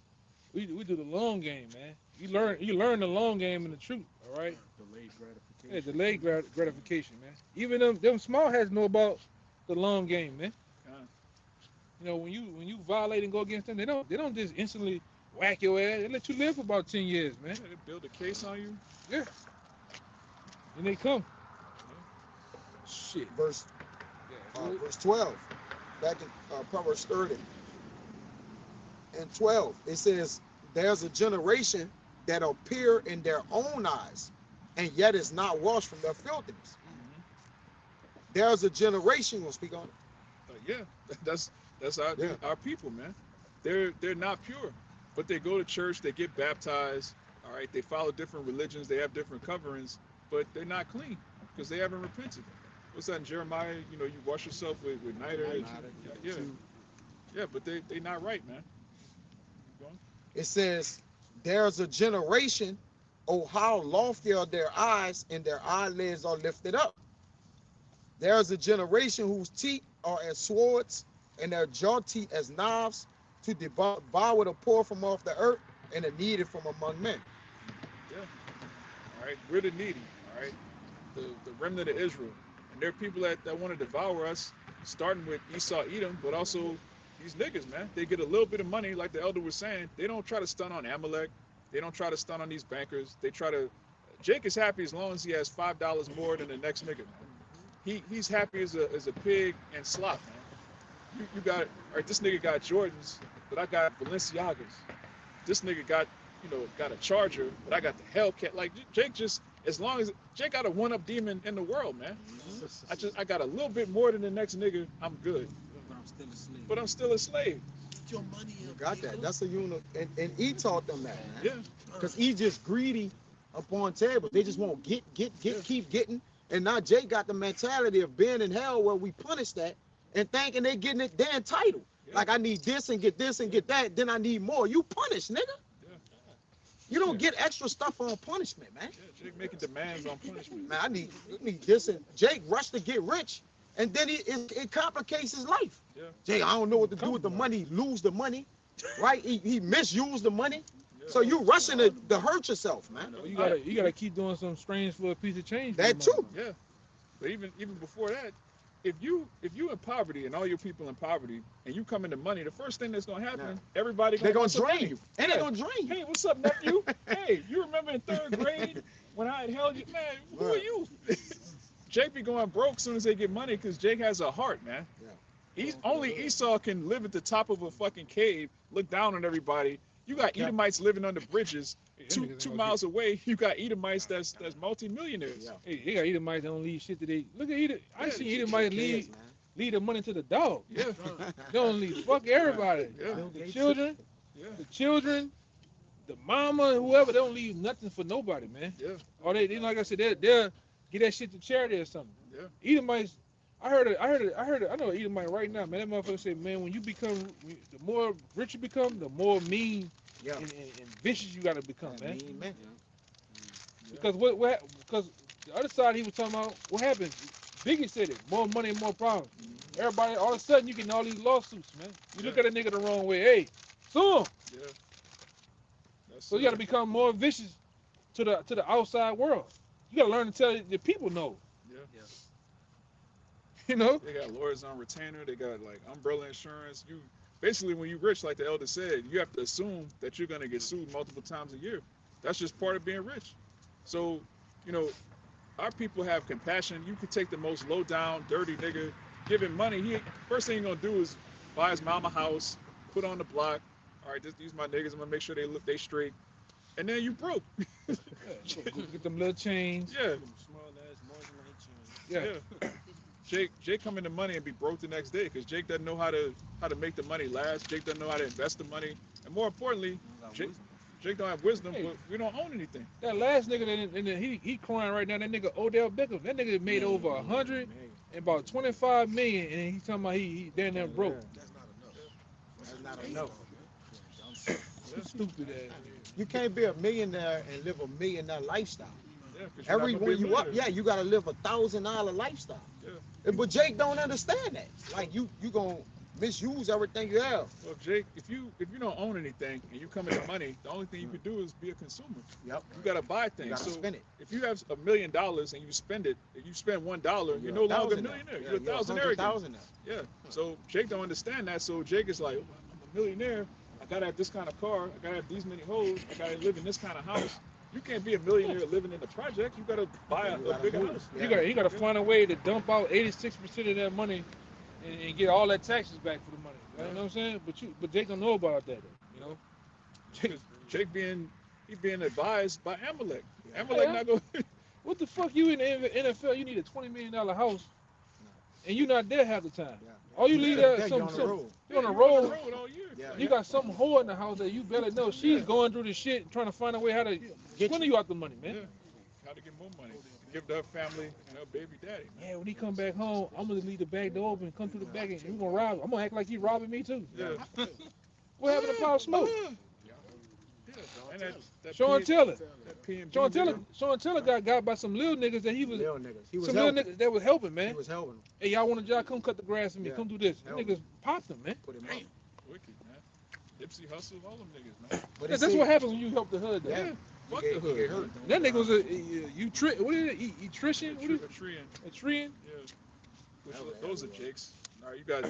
do the long game, man. You learn the long game and the truth, all right? Delayed gratification. Yeah, delayed gratification, man. Even them small hats know about the long game, man. You know, when you violate and go against them, they don't just instantly whack your ass. They let you live for about 10 years, man. Yeah, they build a case on you. Yeah. And they come. Shit. Verse Yeah. verse 12, back in Proverbs 30 and 12, it says, "There's a generation that appear in their own eyes, and yet is not washed from their filthiness." There's a generation. Gonna speak on it. Yeah, that's Yeah. our people, man. They're not pure, but they go to church, they get baptized. All right, they follow different religions, they have different coverings, but they're not clean because they haven't repented. What's that in Jeremiah? You know, you wash yourself with niter. Yeah, but they not right, man. Keep going. It says, "There's a generation, oh how lofty are their eyes, and their eyelids are lifted up. There's a generation whose teeth are as swords, and their jaw teeth as knives, to devour the poor from off the earth, and the needy from among men." Yeah. All right, we're the needy. All right, the remnant of Israel, and there are people that want to devour us, starting with Esau, Edom, but also these niggas, man. They get a little bit of money, like the elder was saying. They don't try to stun on Amalek. They don't try to stun on these bankers. They try to. Jake is happy as long as he has $5 more than the next nigga, man. He's happy as a pig and slop, man. You got, all right, this nigga got Jordans, but I got Balenciagas. This nigga got a Charger, but I got the Hellcat. Like Jake just, as long as Jake got a one-up demon in the world, man. I got a little bit more than the next nigga, I'm good. But I'm still a slave. But I'm still a slave. Get your money You up, got nigga. that. That's a unit, and he taught them that, man. Yeah. Because he's just greedy upon tables. They just won't get, keep getting. And now Jay got the mentality of being in hell where we punish that and thinking they getting it, they're entitled. Yeah. Like I need this and get that, then I need more. You punish, nigga. Yeah. You don't get extra stuff on punishment, man. Yeah, Jake making demands on punishment. Man, you need this, and Jake rushed to get rich and then it complicates his life. Yeah. Jay, I don't know what to do Come with the on. money, lose the money, right? He misused the money. Yeah. So you rushing to hurt yourself, man. You gotta keep doing something strange for a piece of change. for That the money. too. Yeah, but even before that, if you in poverty and all your people in poverty and you come into money, the first thing that's gonna happen, everybody They're gonna want some drain money. you. And they're gonna drain you. Hey, what's up, nephew? Hey, you remember in 3rd grade when I had held you? Man, who are Right. you? Jake be going broke as soon as they get money because Jake has a heart, man. Yeah. Only Esau can live at the top of a fucking cave, look down on everybody. You got Yeah. Edomites living under bridges. Hey, them niggas ain't Two gonna miles away, you got Edomites that's multimillionaires. Yeah. Hey, they got Edomites that don't leave shit to they. Look at Edom. I Yeah, see shit Edomites Kids, leave the money to the dog. Yeah, They don't leave. Fuck everybody. yeah, The children, yeah, the mama, whoever. They don't leave nothing for nobody, man. yeah, Or they like I said, they'll get that shit to charity or something. yeah. Edomites. I know an Edomite right now, man. That motherfucker said, man, when you become, the more rich you become, the more mean Yeah. and vicious you gotta become, man. Mean man. Because because the other side he was talking about, what happens? Biggie said it, more money and more problems. Everybody, all of a sudden, you getting all these lawsuits, man. You look at a nigga the wrong way, hey, sue him. Yeah. That's So you gotta become more vicious to the outside world. You gotta learn to tell the people no. Yeah. You know? They got lawyers on retainer. They got like umbrella insurance. You basically, when you're rich, like the elder said, you have to assume that you're gonna get sued multiple times a year. That's just part of being rich. So, our people have compassion. You could take the most low down, dirty nigga, give him money. First thing he's gonna do is buy his mama house, put on the block. All right, these my niggas. I'm gonna make sure they straight. And then you broke. Go get them little chains. Yeah, Small ass marginal change. Yeah. Jake come into money and be broke the next day because Jake doesn't know how to make the money last. Jake doesn't know how to invest the money, and more importantly, Jake don't have wisdom. Hey. But we don't own anything. That last nigga, he crying right now. That nigga Odell Beckham. That nigga made over 100 and about 25 million, and he talking about he damn near broke. That's not enough. Stupid ass. You can't be a millionaire and live a millionaire lifestyle. Yeah, 'cause you're not gonna Everywhere be a you up, millionaire. you gotta live $1,000 lifestyle. Yeah. But Jake don't understand that. Like you gonna misuse everything you have. Well, Jake, if you don't own anything and you come into money, the only thing you can do is be a consumer. Yep. You gotta buy You things. gotta So spend it. if you have $1 million and you spend it, if you spend $1, you're no longer a millionaire. You're a thousandaire again. 100,000 now. Yeah. So Jake don't understand that. So Jake is like, I'm a millionaire. I gotta have this kind of car. I gotta have these many hoes. I gotta live in this kind of house. You can't be a millionaire living in the project. You gotta buy a bigger house. Yeah. You gotta find a way to dump out 86% of that money and get all that taxes back for the money. You know what I'm saying? But Jake don't know about that. You know? Jake being advised by Amalek. Amalek not going. What the fuck you in the NFL? You need a $20 million house, and you not there half the time. Yeah. All you leave Yeah, there you're on the road. you on the road. all year. Yeah. You got some whore in the house that you better know she's going through the shit and trying to find a way how to swindle you out the money, man. Yeah. How to get more money to give to her family and her baby daddy. Man. Yeah, when he come back home, I'm gonna leave the back door open, come through the back, and we gonna rob him. I'm gonna act like he robbing me too. Yeah. What happened to Pop Smoke? Yeah. And that Sean Taylor. That P&B Sean Taylor got by some little niggas that he was Little niggas. He was some little helping. niggas that was helping, He man. was helping. Hey, y'all want a job? Come cut the grass for me. Yeah. Come do this. Them Help. niggas popped them, man. Put him up. Wicked, man. Dipsey Hustle, all them niggas, man. But Yeah, that's what happens when you help the hood. Though. Yeah. Fuck He the get- he get hood. hurt. That nigga was what is it? Electrician? What is A tree and it? A treeing? yeah. Those are Jakes. All right, you got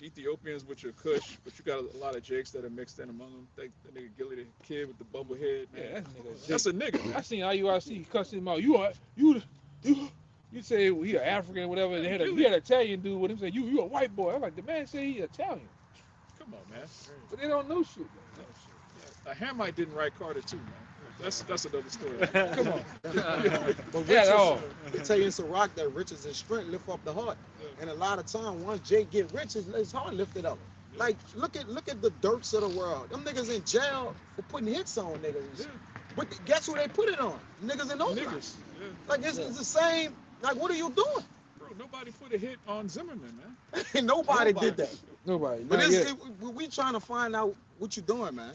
Ethiopians with your Kush, but you got a lot of Jakes that are mixed in among them. That nigga Gilly, the kid with the bubble head, man. Yeah, that nigga. That's a nigga, I man. seen IUIC cuss him out. You say he an African or whatever. He had an Italian dude with him say you a white boy. I'm like, the man say he Italian, Come on, man. but they don't know shit. A Hamite didn't write Carter too, man. That's another story. Come on. But Yeah, riches, all. they tell you it's a rock that riches and strength lift up the heart. And a lot of time, once Jake get rich, his heart lifted up. Like, look at the Dirks of the world. Them niggas in jail for putting hits on niggas. Yeah. But guess who they put it on? Niggas in Oakland. Niggas. Yeah. Like, it's the same. Like, what are you doing? Bro, nobody put a hit on Zimmerman, man. Nobody did that. Nobody. But Not yet. we trying to find out what you doing, man.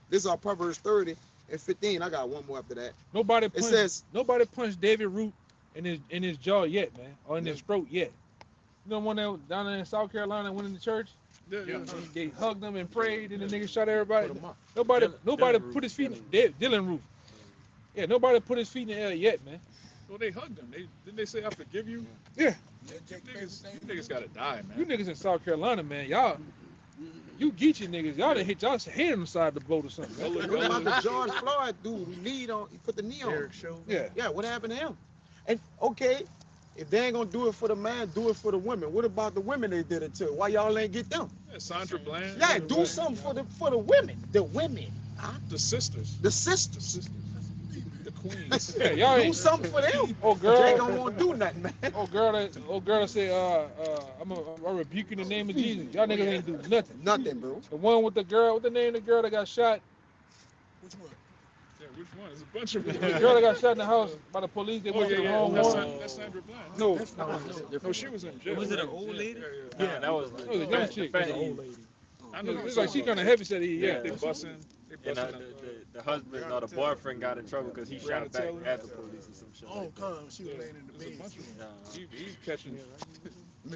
This is our Proverbs 30 and 15. I got one more after that. Nobody It says, punched David Root in his jaw yet, man, or in his throat yet. You know one that down there in South Carolina went in the church. Yeah. They hugged them and prayed, and the nigga shot everybody. Put 'em up. Nobody Dylan put his Roof, feet in Dylan Roof. Yeah, nobody put his feet in the air yet, man. Well, they hugged him. Didn't they say I forgive you? Yeah. You niggas gotta die, You man. niggas in South Carolina, man, y'all, you Geechee niggas, y'all done hit y'all hand on the side of the boat or something. Y'all Man. look- What about the George Floyd dude who he put the knee on? Derek Chauvin. Yeah. Yeah, what happened to him? And okay, if they ain't gonna do it for the man, do it for the women. What about the women they did it to? Why y'all ain't get them? Yeah, Sandra Bland. Yeah, do something for the women. The women. The sisters. The sisters. The queens. Yeah, y'all Do ain't. something for them. Oh They girl, don't want to do nothing, man. oh girl that say, I'm rebuking the name of Jesus. Y'all niggas ain't do nothing. Nothing, bro. The one with the girl, what the name of the girl that got shot? Which one? Yeah, which one? There's a bunch of The them. girl that got shot in the house by the police. They Oh, went to yeah, the yeah. wrong That's, one. that's Sandra Bland. No, No, she was in jail. Was it an right? old lady? Yeah. Nah, that was It was a young chick. fat The old Eve. lady. I know. It's like she kind of heavy set. Yeah. They busting. They And busting. the husband or the boyfriend got in trouble because he Breonna shot back Taylor? at the police or some shit. Oh, Like that. come. She was Yeah, laying in the there's a bed. bunch of them. Nah, He's catching.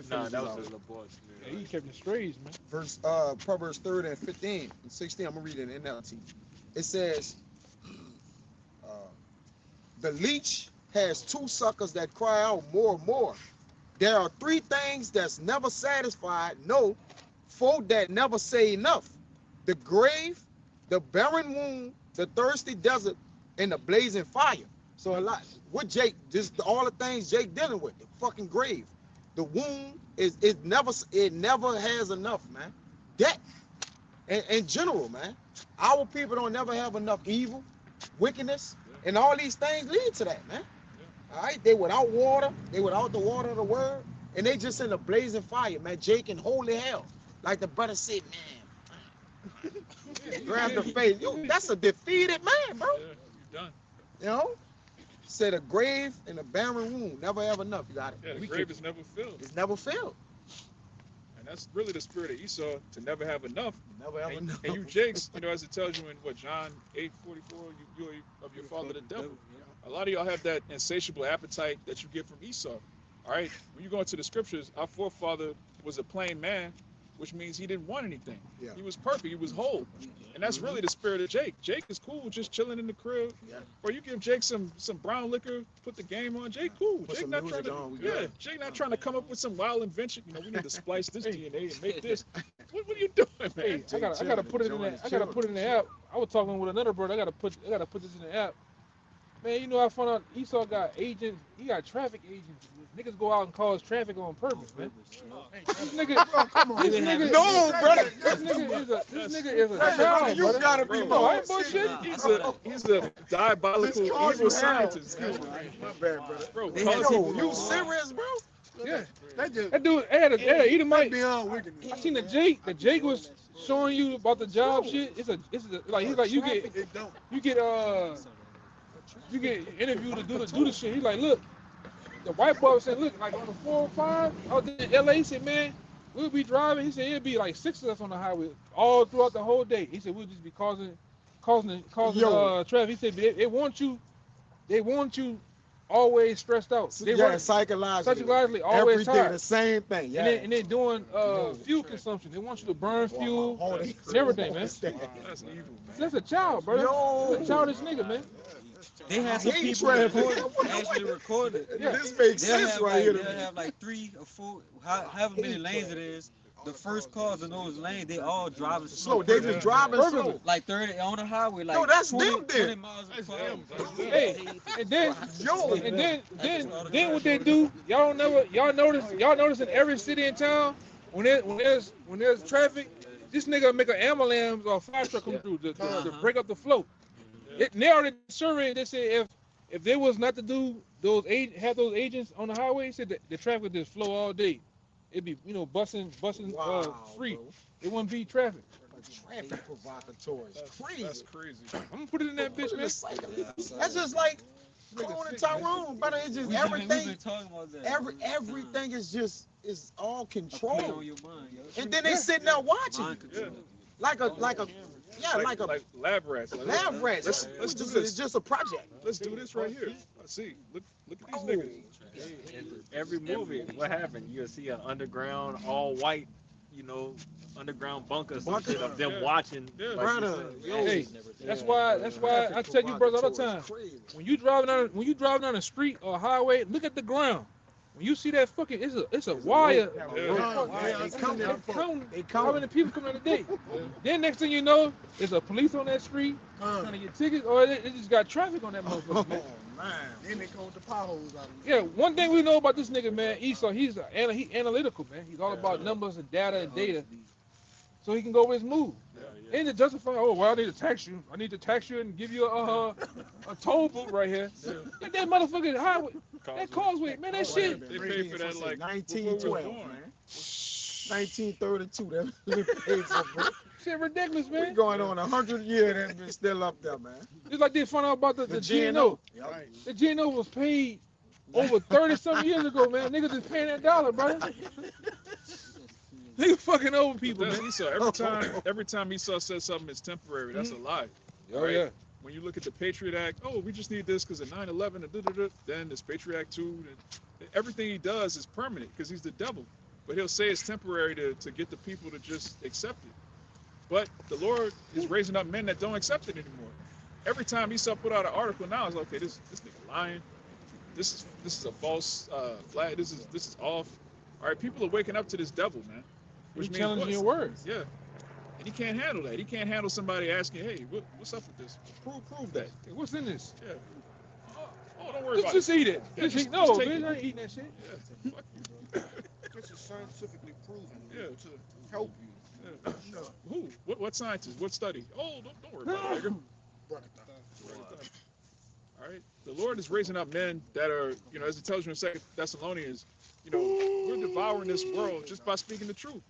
nah, that was his little boy. Yeah, he kept it strays, man. Verse Proverbs 30 and 15 and 16. I'm gonna read it in NLT. It says, the leech has two suckers that cry out more and more. There are three things that's never satisfied. No, four that never say enough: the grave, the barren womb, the thirsty desert, and the blazing fire. So a lot. What Jake? Just all the things Jake dealing with. The fucking grave, the womb is it never has enough, man. That in general, man. Our people don't never have enough evil, wickedness, and all these things lead to that, man. All right, they without water, they without the water of the word, and they just in a blazing fire, man. Jake in holy hell, like the brother said, man. Grab the face. That's a defeated man, bro. Yeah, you done. You know, said a grave and a barren womb never have enough. You got it. Yeah, the We grave can- is never filled. It's never failed. And that's really the spirit of Esau, to never have enough. Never have And, enough. and you Jakes, as it tells you in what, John 8:44, you are of your father the devil. A lot of y'all have that insatiable appetite that you get from Esau. All right, when you go into the scriptures, our forefather was a plain man, which means he didn't want anything. Yeah. He was perfect. He was whole. And that's really the spirit of Jake. Jake is cool, just chilling in the crib. Yeah. Or you give Jake some brown liquor, put the game on. Jake cool. Put Jake some not trying music to. on, we Yeah. good. Jake not trying to come up with some wild invention. We need to splice this DNA and make this. What are you doing, man? Hey, I gotta put it in the I gotta put it in the app. I was talking with another brother. I gotta put this in the app. Man, I found out Esau got agents. He got traffic agents. Niggas go out and cause traffic on purpose, man. This nigga, Come on. this nigga, No, brother. this nigga is a child, You brother. gotta be Bro, No, I more ain't bullshit. He's a diabolical This calls evil you scientist. hell. Man. My bad, brother. Bro, They calling had people Yo, you serious, bro? Yeah, That just that dude had a Edomite. beyond wickedness. I seen the Jake was showing you about the job shit. It's like he's like you It don't. you get interviewed to do the shit. He's like, look, the white boy said, look, like on the 405 out there in LA, he said, man, we'll be driving. He said it'd be like 6 of us on the highway all throughout the whole day. He said we'll just be causing Yo. traffic. He said they want you always stressed out. They want psychologically always Every day, tired. the same thing. Yeah. And then doing fuel consumption. They want you to burn fuel and everything, man. That's evil, man. That's a child, brother. Yo. That's a childish nigga, man. They had some Hate people traffic. actually recorded. Yeah. This makes They'll sense have right like here. they'll have like 3 or 4, however many lanes it is. The first cars in those lanes, they all driving Slow. slow. They just driving slow. Like 30 on the highway, like No, that's 20, them then. 20 miles per hour. Hey, and then Yo. then what they do? Y'all notice in every city and town when there's traffic, this nigga make an ambulance or a fire truck come through to break up the flow. They already surveyed. They said if there was not to do have those agents on the highway, said that the traffic would just flow all day. It'd be busing Wow, free. bro. It wouldn't be traffic. Traffic provocateurs. Crazy. That's crazy. I'm gonna put it in that bitch, man. That's just like Clone and Tyrone, brother. It's just We've everything. been talking about that. Everything is all Control control. on your mind, yo. And then they sitting there watching Mind you. control. Like a Yeah, like a lab rats. Like, lab rat. Let's It's do just this. it's just a project. Let's do this right here. Let's see. Look at these Oh. niggas. In every movie, what happened? You'll see an underground, all white, you know, underground bunker, some shit of them Yeah. watching. Yeah. like you Brother, said. yo. Hey, that's why I tell you brothers all the time. When you driving down the street or highway, look at the ground. When you see that fucking, it's a wire. Yeah. They count how many people come in a day. Then next thing you know, there's a police on that street trying to get tickets, or they just got traffic on that motherfucker, man. Man. Then they count the potholes out of Yeah, one thing we know about this nigga, man, Esau, he analytical, man. He's all about numbers and data and data, so he can go with his move. Ain't it justify? Oh, well, I need to tax you. I need to tax you and give you a toll booth right here. Get that motherfucking highway, that causeway, man. That shit. They paid for that like 1912, before we were born. man. 1932. That paid for, bro. Shit ridiculous, We man. going on 100 years. That been still up there, man. Just like they found out about the GNO. GNO. The GNO was paid over 30-something years ago, man. Niggas just paying that dollar, brother. Nigga fucking old people, That's man. Esau. Every time Esau says something is temporary, that's a lie. Oh, Right? yeah. When you look at the Patriot Act, oh, we just need this because of 9/11 and da-da-da. Then this Patriot Act 2. And everything he does is permanent because he's the devil. But he'll say it's temporary to get the people to just accept it. But the Lord is raising up men that don't accept it anymore. Every time Esau put out an article now, it's like, okay, this nigga lying. This is a false flag. This is off. All right, people are waking up to this devil, man. Which means challenging what? your words. Yeah. And he can't handle that. He can't handle somebody asking, hey, what's up with this? Prove that. Hey, what's in this? Yeah. Oh, don't worry about Just it. eat it. Yeah, Just eat. just No, take bitch, it. I ain't eating that shit. Yeah. Fuck you. This is scientifically proven Yeah. to help you. Yeah. Who? What scientist? What study? Oh, don't worry about it, nigga. All right. The Lord is raising up men that are, as it tells you in 2 Thessalonians, we're devouring this world just by speaking the truth,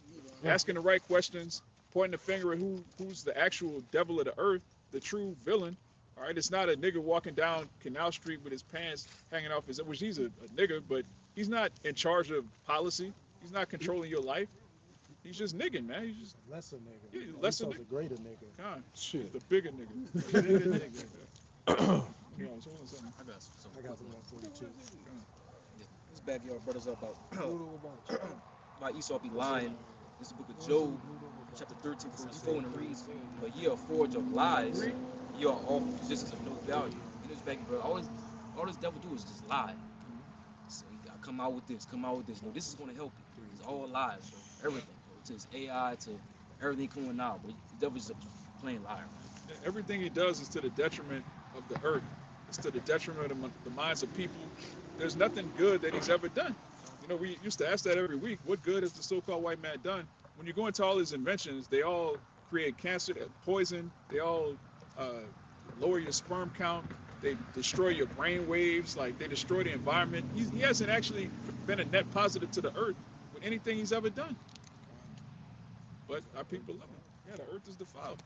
asking the right questions, pointing the finger at who's the actual devil of the earth, the true villain. All right. It's not a nigga walking down Canal Street with his pants hanging off his, which he's a nigga, but he's not in charge of policy. He's not controlling your life. He's just nigging, man. He's just Lesser nigga. Yeah, lesser Esau's nigga. a greater nigga. God, Shit. the bigger nigga. The bigger nigga. Yeah, so what's something? I got some. I got the 142. This backyard brothers up about Esau be lying. This is the book of Job, chapter 13, verse 4, and it reads, "But ye are forged of lies, ye are all physicians of no value." And this backyard, all this devil do is just lie. So he got come out with this, come out with this. No, this is gonna help you. It's all lies, bro. Everything, bro. To his AI, to everything coming out, but the devil's just a plain liar, man. Everything he does is to the detriment of the earth. It's to the detriment of the minds of people. There's nothing good that he's ever done. We used to ask that every week. What good has the so-called white man done? When you go into all his inventions, they all create cancer, poison. They all lower your sperm count. They destroy your brain waves. Like, they destroy the environment. He hasn't actually been a net positive to the earth with anything he's ever done. But our people love him. Yeah, the earth is defiled.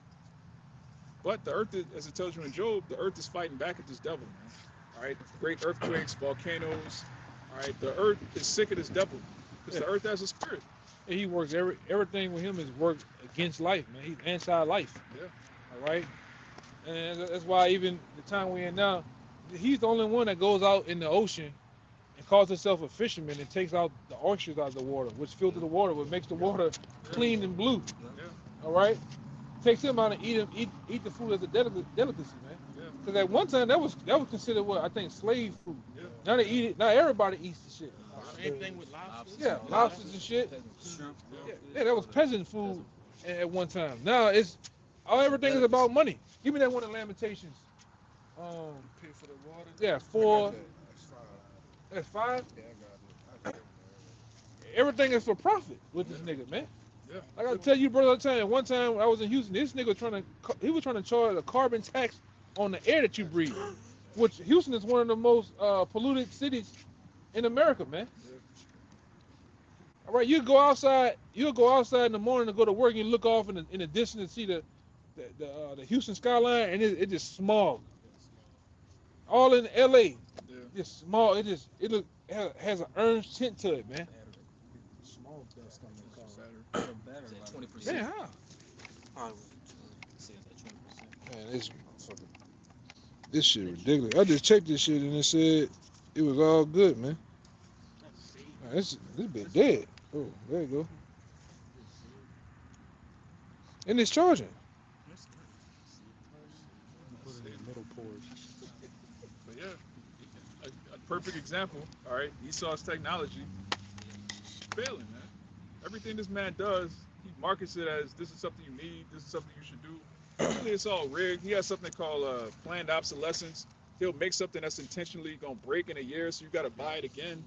But the earth, as it tells you in Job, the earth is fighting back at this devil, man. All right, great earthquakes, volcanoes. All right, the earth is sick of this devil because the earth has a spirit. And he works everything with him is work against life, man. He's anti-life. Yeah. All right. And that's why even the time we're in now, he's the only one that goes out in the ocean and calls himself a fisherman and takes out the oysters out of the water, which filter the water, which makes the water clean and blue. Yeah. All right. Takes him out and eat the food as a delicacy, man. Yeah. Because at one time that was considered what I think slave food. Yeah. Now they eat it. Now everybody eats the shit. Same thing with lobsters. Yeah, lobsters and shit. Shrimp. Yeah, that was peasant food at one time. Now everything is about money. Give me that one in Lamentations. Pay for the water. Yeah, 4. That's 5. Yeah, I got it. Everything is for profit with this nigga, man. Yeah. I gotta tell you, brother, all the time. One time I was in Houston, this nigga was trying to charge a carbon tax on the air that you breathe, which Houston is one of the most polluted cities in America, man. All right, you'll go outside in the morning to go to work, and you look off in the distance and see the Houston skyline, and it just smog. All in LA, just smog. It has an orange tint to it, man. Small dust on the car. Is that 20%? Yeah, how? this motherfucker. This shit ridiculous. I just checked this shit and it said it was all good, man. Man, this bit dead. Oh, there you go. And it's charging. Put it in the middle port. But yeah, a perfect example. All right, Esau's technology failing, man. Everything this man does, he markets it as this is something you need, this is something you should do. Really, it's all rigged. He has something called planned obsolescence. He'll make something that's intentionally gonna break in a year, so you gotta buy it again.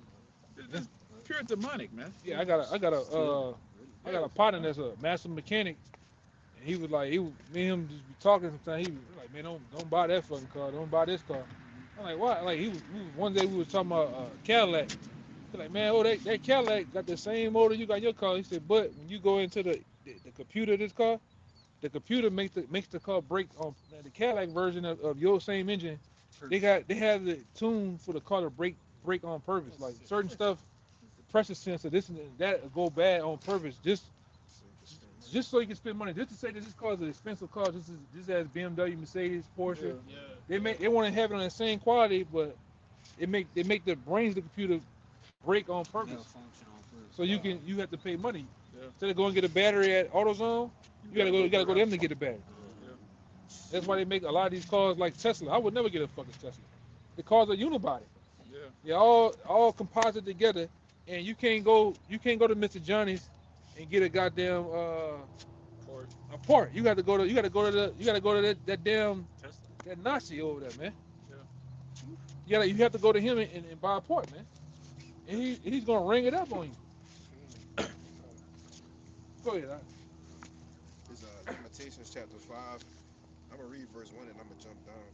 It's pure demonic, man. Yeah, I got a partner that's a master mechanic, and he was like, me and him just be talking sometimes. He was like, man, don't buy that fucking car, don't buy this car. I'm like, why? Like one day we was talking about Cadillac. He's like, man, oh that Cadillac got the same motor you got in your car. He said, but when you go into the computer of this car, the computer makes the car break on the Cadillac version of your same engine. They have the tune for the car to break on purpose. Like certain stuff, pressure sensor, this and that go bad on purpose, just so you can spend money. Just to say that this car is an expensive car, just as BMW, Mercedes, Porsche. They want to have it on the same quality, but they make the brains of the computer break on purpose. So you have to pay money. Instead of going get a battery at AutoZone, you gotta go to them to get a battery. That's why they make a lot of these cars like Tesla. I would never get a fucking Tesla. The cars are unibody. They're all composite together, and you can't go to Mr. Johnny's and get a goddamn a part. You got to go to that damn that Nazi over there, man. You have to go to him and buy a part, man. And he's gonna ring it up on you. Go ahead. It's Lamentations chapter 5. I'm gonna read verse 1 and I'm gonna jump down.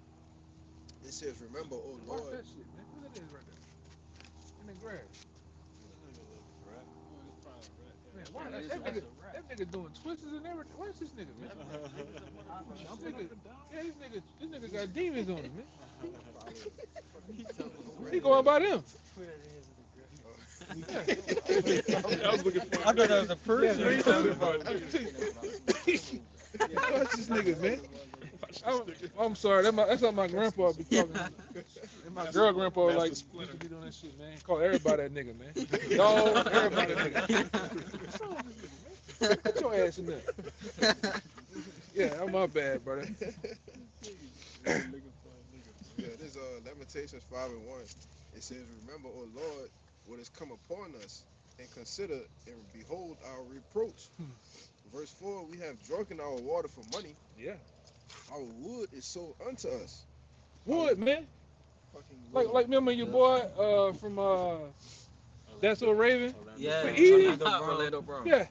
It says, remember, O Watch Lord. that shit, man. Look at this right there. In the grass. Man, why that nigga doing twists and everything? Where's this nigga, man? This nigga got demons on him, man. He going by them. Yeah. I was looking for I thought that was a person. Watch this nigga, man. I'm sorry, that's how my grandpa be talking. And my girl grandpa like used to be doing that shit, man. Call everybody that nigga, man. Dog, everybody that nigga. Put your ass in there. Yeah, I'm my bad, brother. Yeah, this Lamentations 5 and 1. It says, remember, O Lord, what has come upon us, and consider and behold our reproach. Verse 4, we have drunken our water for money. Yeah. Our wood is sold unto us. Wood, man. Fucking Like remember your boy from That's So Raven? Yeah, For eating. Orlando Brown. Yeah.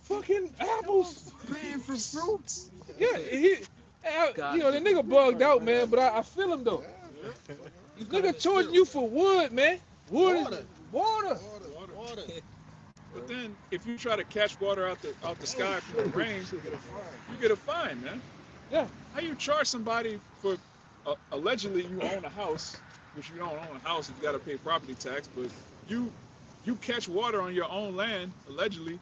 Fucking apples. Man, for fruits. Yeah, the nigga bugged out, man, but I feel him though. This nigga charging you for wood, man. Wood is water. water. But then, if you try to catch water out the sky from the rain, you get a fine, man. Yeah. How you charge somebody for allegedly you own a house, which you don't own a house, you got to pay property tax, but you catch water on your own land allegedly,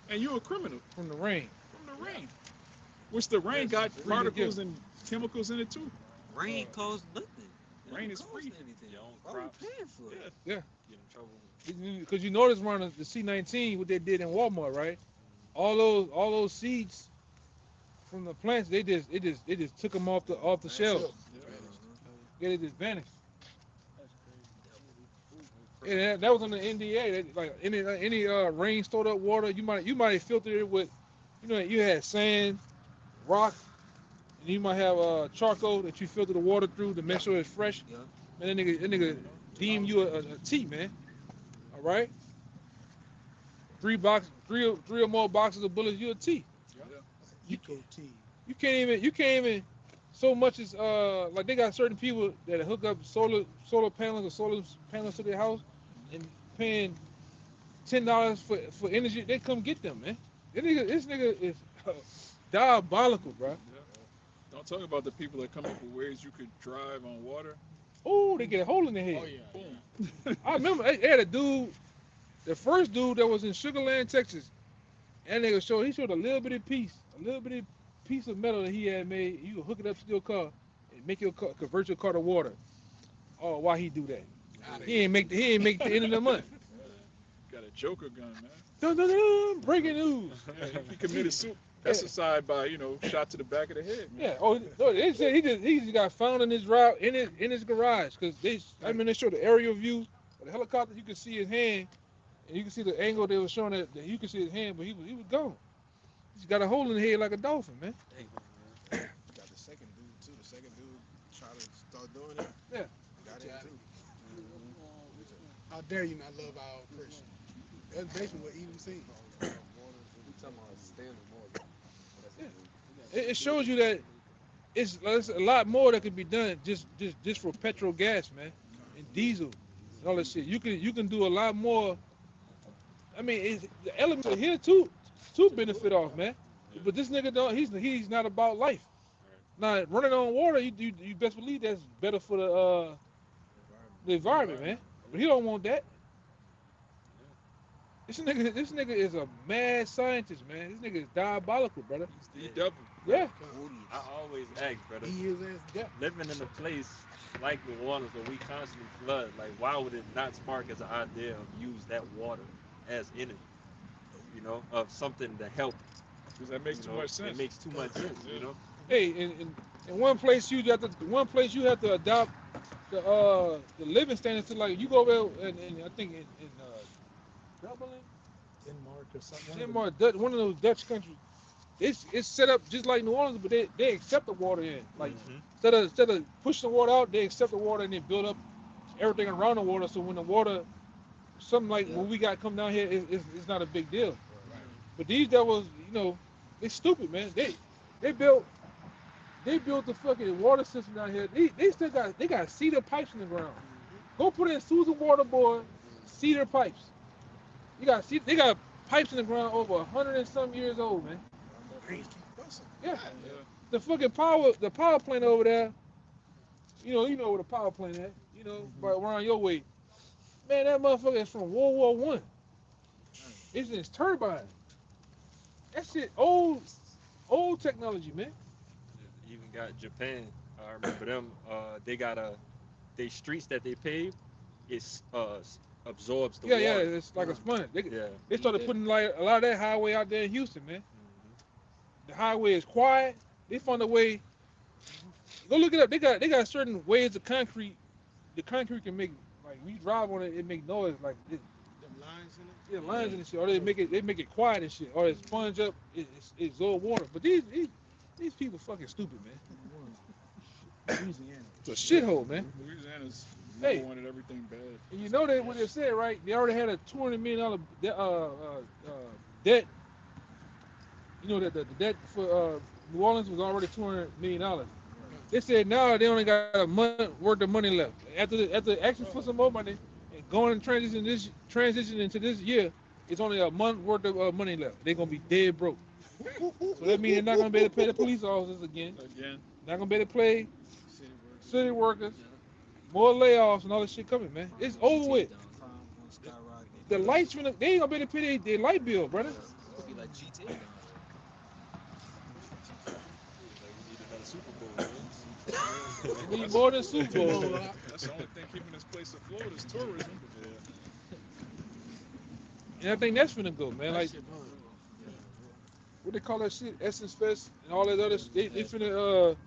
and you're a criminal From the rain. from the rain, which the rain got free to particles give. and chemicals in it too. Rain costs nothing. It Rain don't is cost free. Anything. Your own Why we crops. paying for it? Yeah. Get in trouble. Because you notice around the C19 what they did in Walmart, right? All those seeds from the plants, they just took them off the shelves. Yeah, they just vanished. And that was on the NDA. Like any rain stored up water, you might have filtered it with, you had sand, rock, and you might have charcoal that you filter the water through to make sure it's fresh. Yeah. Man, that nigga deem you a tea, man. All right. 3 or more boxes of bullets, you a tea. Eco tea. You can't even so much as like they got certain people that hook up solar panels or solar panels to their house and paying $10 for energy. They come get them, man. This nigga is diabolical, bro. Don't talk about the people that come up with ways you could drive on water. Oh, they get a hole in their head. Boom. I remember they had a dude, the first dude that was in Sugar Land, Texas, and he showed a little bitty piece, a little bitty piece of metal that he had made, you can hook it up to your car and make your car, convert your car to water. Oh, why he do that? He ain't make the end of the month. Got a Joker gun, man. Dun, dun, dun, breaking news. Yeah, he committed suicide by, shot to the back of the head. Yeah. Oh, no, they said he just got found in his route in his garage because they showed the aerial view of the helicopter. You could see his hand, and you can see the angle they were showing that you could see his hand, but he was gone. He's got a hole in the head like a dolphin, man. Got the second dude too. The second dude tried to start doing it. Yeah. Got him too. How dare you not love our oppression? That's basically what Edom said. It shows you that it's a lot more that could be done just for petrol gas, man, and diesel and all that shit. You can do a lot more. I mean, the elements are here to benefit off, man. But this nigga don't. He's not about life. Now running on water, you best believe that's better for the environment, man. But he don't want that. This nigga is a mad scientist, man. This nigga is diabolical, brother. He's the devil. Yeah. I always ask, brother, He is as death. living in a place like New Orleans where we constantly flood, like why would it not spark as an idea of use that water as energy? Of something to help. Because that makes too much sense. It makes too much sense, Hey, in one place you have to adopt the living standards to, like, you go over and I think in Dublin, Denmark or something. Denmark, one of those Dutch countries. It's set up just like New Orleans, but they accept the water in. Like instead of pushing the water out, they accept the water and they build up everything around the water. So when the water, something like what we got come down here, it's not a big deal. But these devils, they stupid, man. They built the fucking water system down here. They got cedar pipes in the ground. Go put in Susan Waterboard cedar pipes. They got pipes in the ground over 100 and some years old, man. Yeah. The fucking power plant over there. You know where the power plant at. Right around your way. Man, that motherfucker is from World War One. It's in its turbine. That shit old technology, man. Even got Japan. I remember them. They streets that they pave, it absorbs the water. Yeah, it's like a sponge. They started putting like a lot of that highway out there in Houston, man. The highway is quiet. They found a way. Go look it up. They got certain ways of concrete. The concrete can make, like, when you drive on it, it make noise like it. Them lines in it. Yeah, lines and shit. Or they make it quiet and shit. Or it sponge up. It absorb water. But these people fucking stupid, man. Louisiana. It's a shithole, man. Louisiana's Hey. wanted everything bad. And you know what they said, right? They already had a $200 million debt. You know that the debt for New Orleans was already $200 million. They said now they only got a month worth of money left. After asking for some more money and going and transition into this year, it's only a month worth of money left. They're gonna be dead broke. So that means they're not gonna be able to pay the police officers again. Not gonna be able to pay city workers. More layoffs and all this shit coming, man. It's over with. The lights they ain't gonna be able to pay their light bill, brother. It'll be like GTA now. We need another Super Bowl, man. We need more than Super Bowl. That's the only thing keeping this place afloat is tourism. And I think that's finna go, man. Like, what they call that shit? Essence Fest and all that other shit. They finna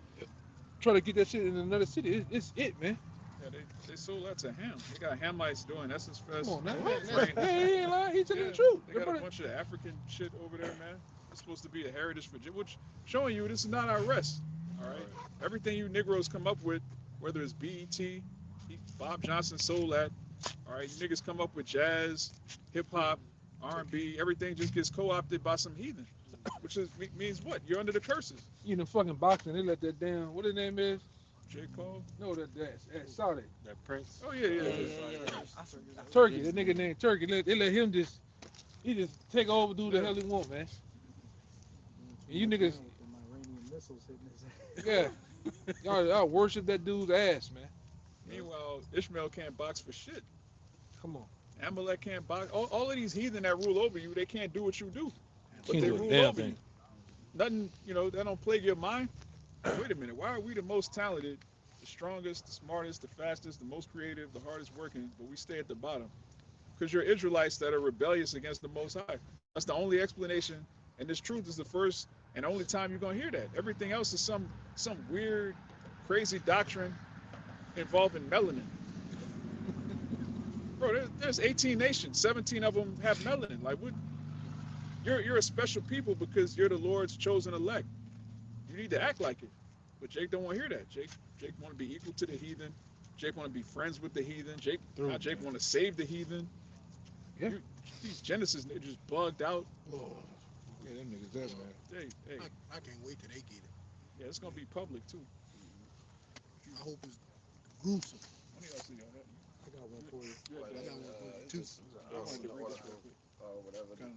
try to get that shit in another city. It's it, man. Yeah, they sold that to Ham. They got Hamites doing Essence Fest. Come on, man. Right. Hey, he ain't lying. He telling the truth. They got a bunch of African shit over there, man. It's supposed to be a heritage for which showing you this is not our rest. All right. Everything you Negroes come up with, whether it's BET, Bob Johnson sold that. All right, you niggas come up with jazz, hip hop, R&B, everything just gets co-opted by some heathen, which means what? You're under the curses. You know, fucking boxing. They let that damn. What his name is? J. Cole. No, that's Saudi. That Prince. Oh yeah. Turkey. That nigga named Turkey. They let him just take over, do the hell he want, man. And you niggas, Iranian missiles hitting his yeah, y'all worship that dude's ass, man. Meanwhile, Ishmael can't box for shit. Come on. Amalek can't box. All of these heathen that rule over you, they can't do what you do. But Can't they do a rule damn over thing. you. nothing, that don't plague your mind. Wait a minute, why are we the most talented, the strongest, the smartest, the fastest, the most creative, the hardest working, but we stay at the bottom? Because you're Israelites that are rebellious against the Most High. That's the only explanation, and this truth is the first and only time you're gonna hear that. Everything else is some weird, crazy doctrine involving melanin. Bro, there's 18 nations, 17 of them have melanin. Like, what? You're a special people because you're the Lord's chosen elect. You need to act like it. But Jake don't want to hear that. Jake want to be equal to the heathen. Jake want to be friends with the heathen. Jake want to save the heathen. Yeah. These Genesis niggas just bugged out. Oh, Yeah, them niggas that man. Hey, I can't wait till they get it. yeah, it's gonna be public too. I hope it's gruesome. One of y'all see y'all that? I got one for you. Yeah, I got one for you too. I wanted to read this real quick. Whatever. Kinda.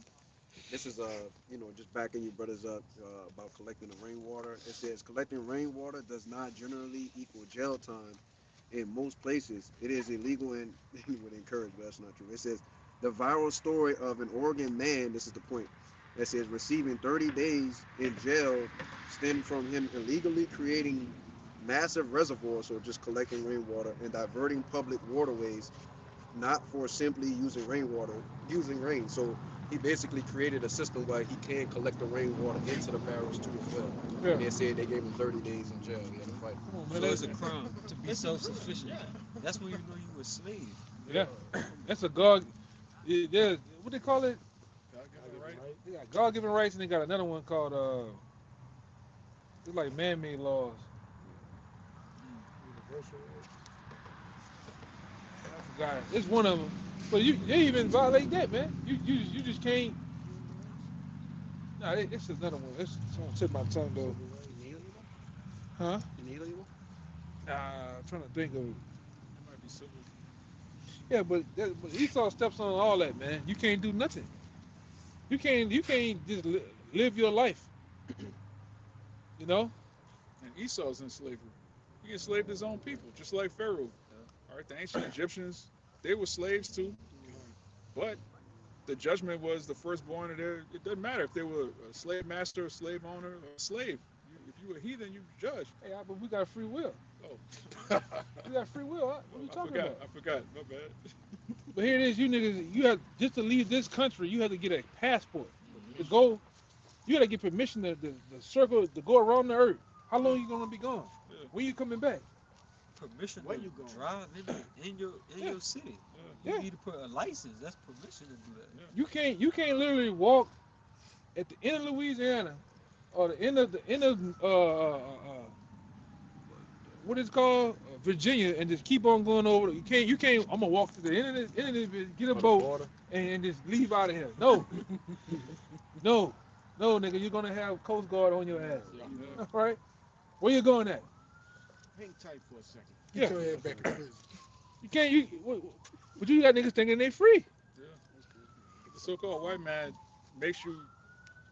This is just backing you brothers up about collecting the rainwater. It says collecting rainwater does not generally equal jail time. In most places, it is illegal and would encourage, but that's not true. It says the viral story of an Oregon man. This is the point. That says receiving 30 days in jail stemmed from him illegally creating massive reservoirs, or just collecting rainwater and diverting public waterways, not for simply using rain. So he basically created a system where he can collect the rainwater into the barrels too as well. Yeah. And they said they gave him 30 days in jail. He had to fight. Come on, So man. it's a crime to be self-sufficient. That's when you know you a slave. Yeah. That's a God. There's what they call it? God-given right? They got God-given rights, and they got another one called it's like man-made laws. Universal. I forgot. It's one of them. But they even violate that, man. You just can't. Nah, it's another one. It's on the tip of my tongue though. Huh? Inalienable? I'm trying to think of it. It might be civil. Yeah, but Esau steps on all that, man. You can't do nothing. You can't just live your life. You know? And Esau's in slavery. He enslaved his own people, just like Pharaoh. All right, the ancient Egyptians, they were slaves too. But the judgment was the firstborn of their. It doesn't matter if they were a slave master, a slave owner, or a slave. If you were a heathen, you judge. Hey, but we got free will. Oh, We got free will. Huh? What are you talking about? I forgot. My bad. But here it is, you niggas. You have just to leave this country. You have to get a passport to go. You got to get permission to the circle to go around the earth. How long you gonna be gone? Yeah. When you coming back? Permission Where to you going? drive in your city. Yeah. You Yeah. need to put a license. That's permission to do that. You can't literally walk at the end of Louisiana or the end of what is it called Virginia and just keep on going over. You can't. I'm gonna walk to the end of this, get a boat and just leave out of here. No, no, nigga. You're gonna have Coast Guard on your ass. Yeah. All right. Where you going at? Hang tight for a second. Get Yeah. your ass back in prison. You can't. But you got niggas thinking they free. Yeah. The so-called white man makes you.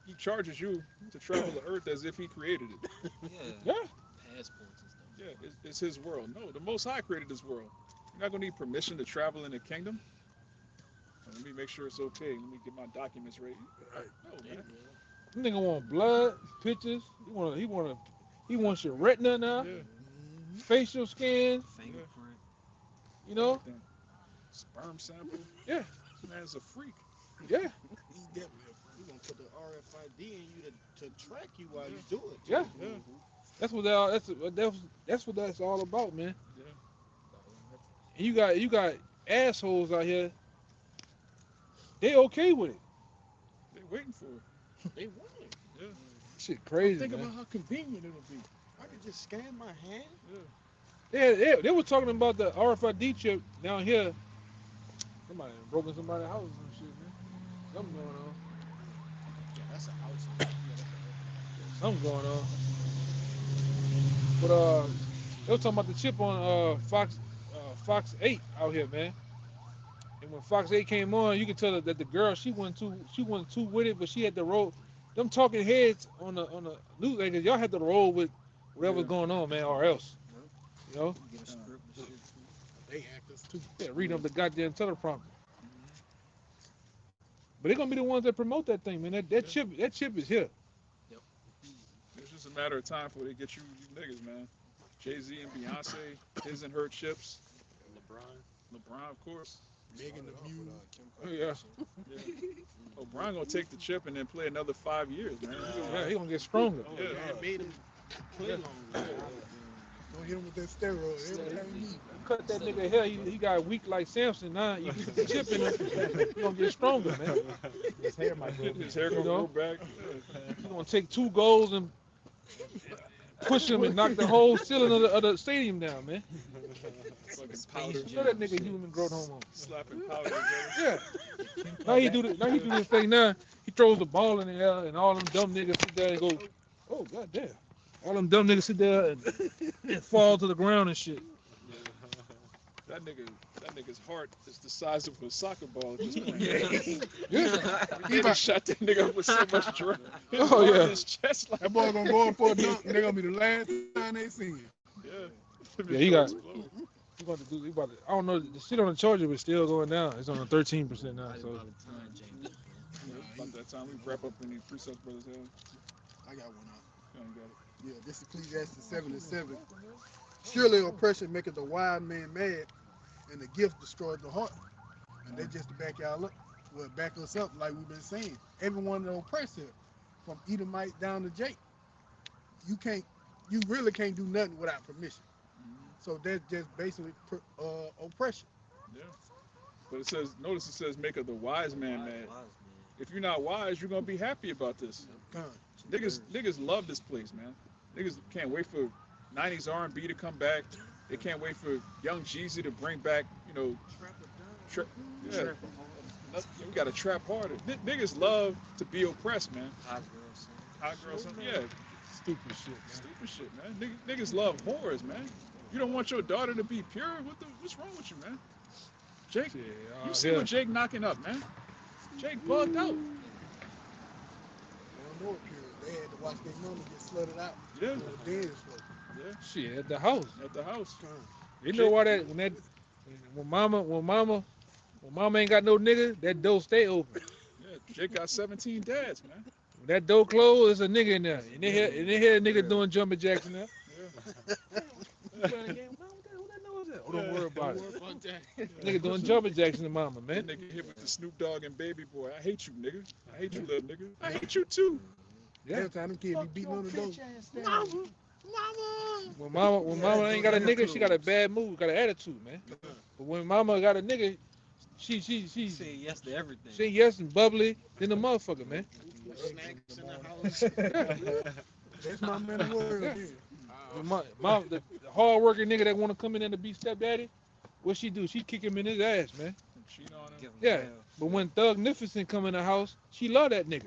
He charges you to travel the earth as if he created it. Yeah. Passports and stuff. Yeah, it's his world. No, the Most High created this world. You're not gonna need permission to travel in the kingdom. Let me make sure it's okay. Let me get my documents ready. No, man. Nigga want blood, pictures. He wants your retina now, Yeah. facial scan. Fingerprint. You know. Everything. Sperm sample. Yeah. This man's a freak. Yeah. He's definitely a We're gonna put the RFID in you to track you while you do it. Yeah. Yeah. That's what that's what that's all about, man. Yeah. And you got assholes out here. They okay with it. They waiting for it. They want it. Yeah. Shit crazy, Think man. about how convenient it'll be. I could just scan my hand. Yeah. They were talking about the RFID chip down here. Somebody broke in somebody's house and shit, man. Something going on. Yeah, that's a house. Yeah, that's a Something going on. But they were talking about the chip on Fox 8 out here, man. And when Fox 8 came on, you could tell that the girl she wasn't too with it, but she had to roll. Them talking heads on the news anchors, y'all had to roll with whatever's Yeah. going on, man, or else. You know? Get a script and shit too. they actors too. Yeah, reading up the goddamn teleprompter. But they're gonna be the ones that promote that thing, man. That chip is here. It's a matter of time before they get you niggas, man. Jay-Z and Beyonce, his and her chips. LeBron. LeBron, of course. Megan the Mule. Yeah. Yeah. LeBron gonna take the chip and then play another 5 years, man. Yeah, he gonna get stronger. Oh, Yeah. Man made him play longer. Don't hit him with that steroid every time he leave. Cut that nigga hair. He got weak like Samson. Now you get the chip in him. He gonna get stronger, man. His hair might grow. His hair You gonna know? grow back. He gonna take 2 goals and push him and knock the whole ceiling of the stadium down, man. Fucking powder. Show that nigga human growth hormone. Slapping powder together. Yeah. Now he do this thing now. He throws the ball in the air and all them dumb niggas sit there and go, oh goddamn. All them dumb niggas sit there and fall to the ground and shit. That nigga's heart is the size of a soccer ball at this point. Yeah. He just shot that nigga up with so much drug. Oh, yeah. His chest like That boy gonna go up for a dunk, and they gonna be the last time they see him. yeah. Yeah, he got. He about to, I don't know. The shit on the charger was still going down. It's on a 13% now. So About that time we wrap up in the Precepts Brothers Hell. I got one out. You don't got it. Yeah, this is Ecclesiastes 7:7. Surely oppression maketh the wise man mad, and the gift destroys the heart. And they just to back y'all up, well, back us up like we've been saying. Everyone that oppressed here, from Edomite down to Jake, you really can't do nothing without permission. So that's just basically oppression. Yeah. But it says, notice it says, make of the wise man mad. If you're not wise, you're gonna be happy about this. Done. Niggas love this place, man. Niggas can't wait for 90s R&B to come back. They can't wait for Young Jeezy to bring back, yeah. We got to trap harder. Niggas love to be oppressed, man. Hot girls, yeah. stupid shit, man. Stupid shit, man. Niggas love whores, man. You don't want your daughter to be pure? What's wrong with you, man? Jake, you see what Jake knocking up, man? Jake bugged out. They don't know it pure. They had to watch their mama get slutted out. Yeah. Or dead and slut. Yeah. Shit, at the house. At the house. You know why when mama ain't got no nigga, that door stay open. Yeah, Jake got 17 dads, man. When that door closed, there's a nigga in there. And they hear a nigga doing jumping jacks in there. Yeah. Oh, don't worry about it. Nigga doing jumping jacks in the mama, man. That nigga hit with the Snoop Dogg and Baby Boy. I hate you, nigga. I hate you, little nigga. I hate you too. Yeah. Every time them kids be beating on the door. When mama ain't got a nigga, she got a bad mood, got an attitude, man. But when mama got a nigga, she Say yes to everything. she yes and bubbly than the motherfucker, man. Snacks in the house. That's my man in the world. Yeah. Yeah. Mom, the hard working nigga that want to come in there to be stepdaddy, what she do? She kick him in his ass, man. Cheat on him. Give 'em Yeah. hell. But when Thug Nificent come in the house, she love that nigga.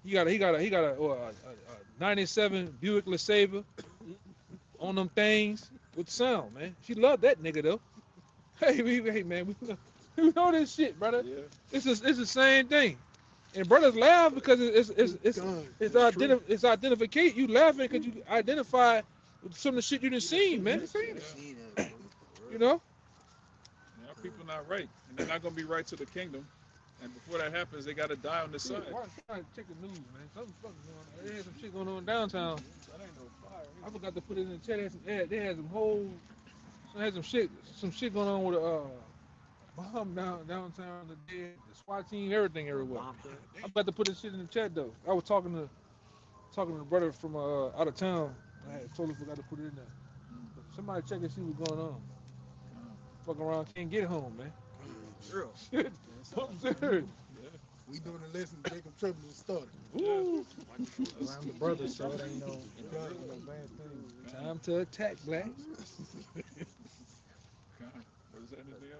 He got a 97 Buick LeSabre on them things with sound, man. She love that nigga though. Hey man, we know this shit, brother. Yeah. It's the same thing. And brothers laugh because it's identification. You laughing because you identify with some of the shit you done seen, man. Seen that, bro. You know? Yeah, people not right. And they're not gonna be right to the kingdom. And before that happens, they gotta die on this side. Why check the news, man? Something fucking going on. There's some shit going on downtown. That ain't no fire. I forgot to put it in the chat. They had some shit going on with a bomb downtown today. The SWAT team, everything everywhere. I forgot to put this shit in the chat though. I was talking to the brother from out of town. I had totally forgot to put it in there. But somebody check and see what's going on. Fucking around, can't get home, man. Real. I'm serious. We doing a lesson, Jacob Trouble was started. Ooh. Around the brothers, so it ain't no bad thing. Time to attack, black. God. Was there anything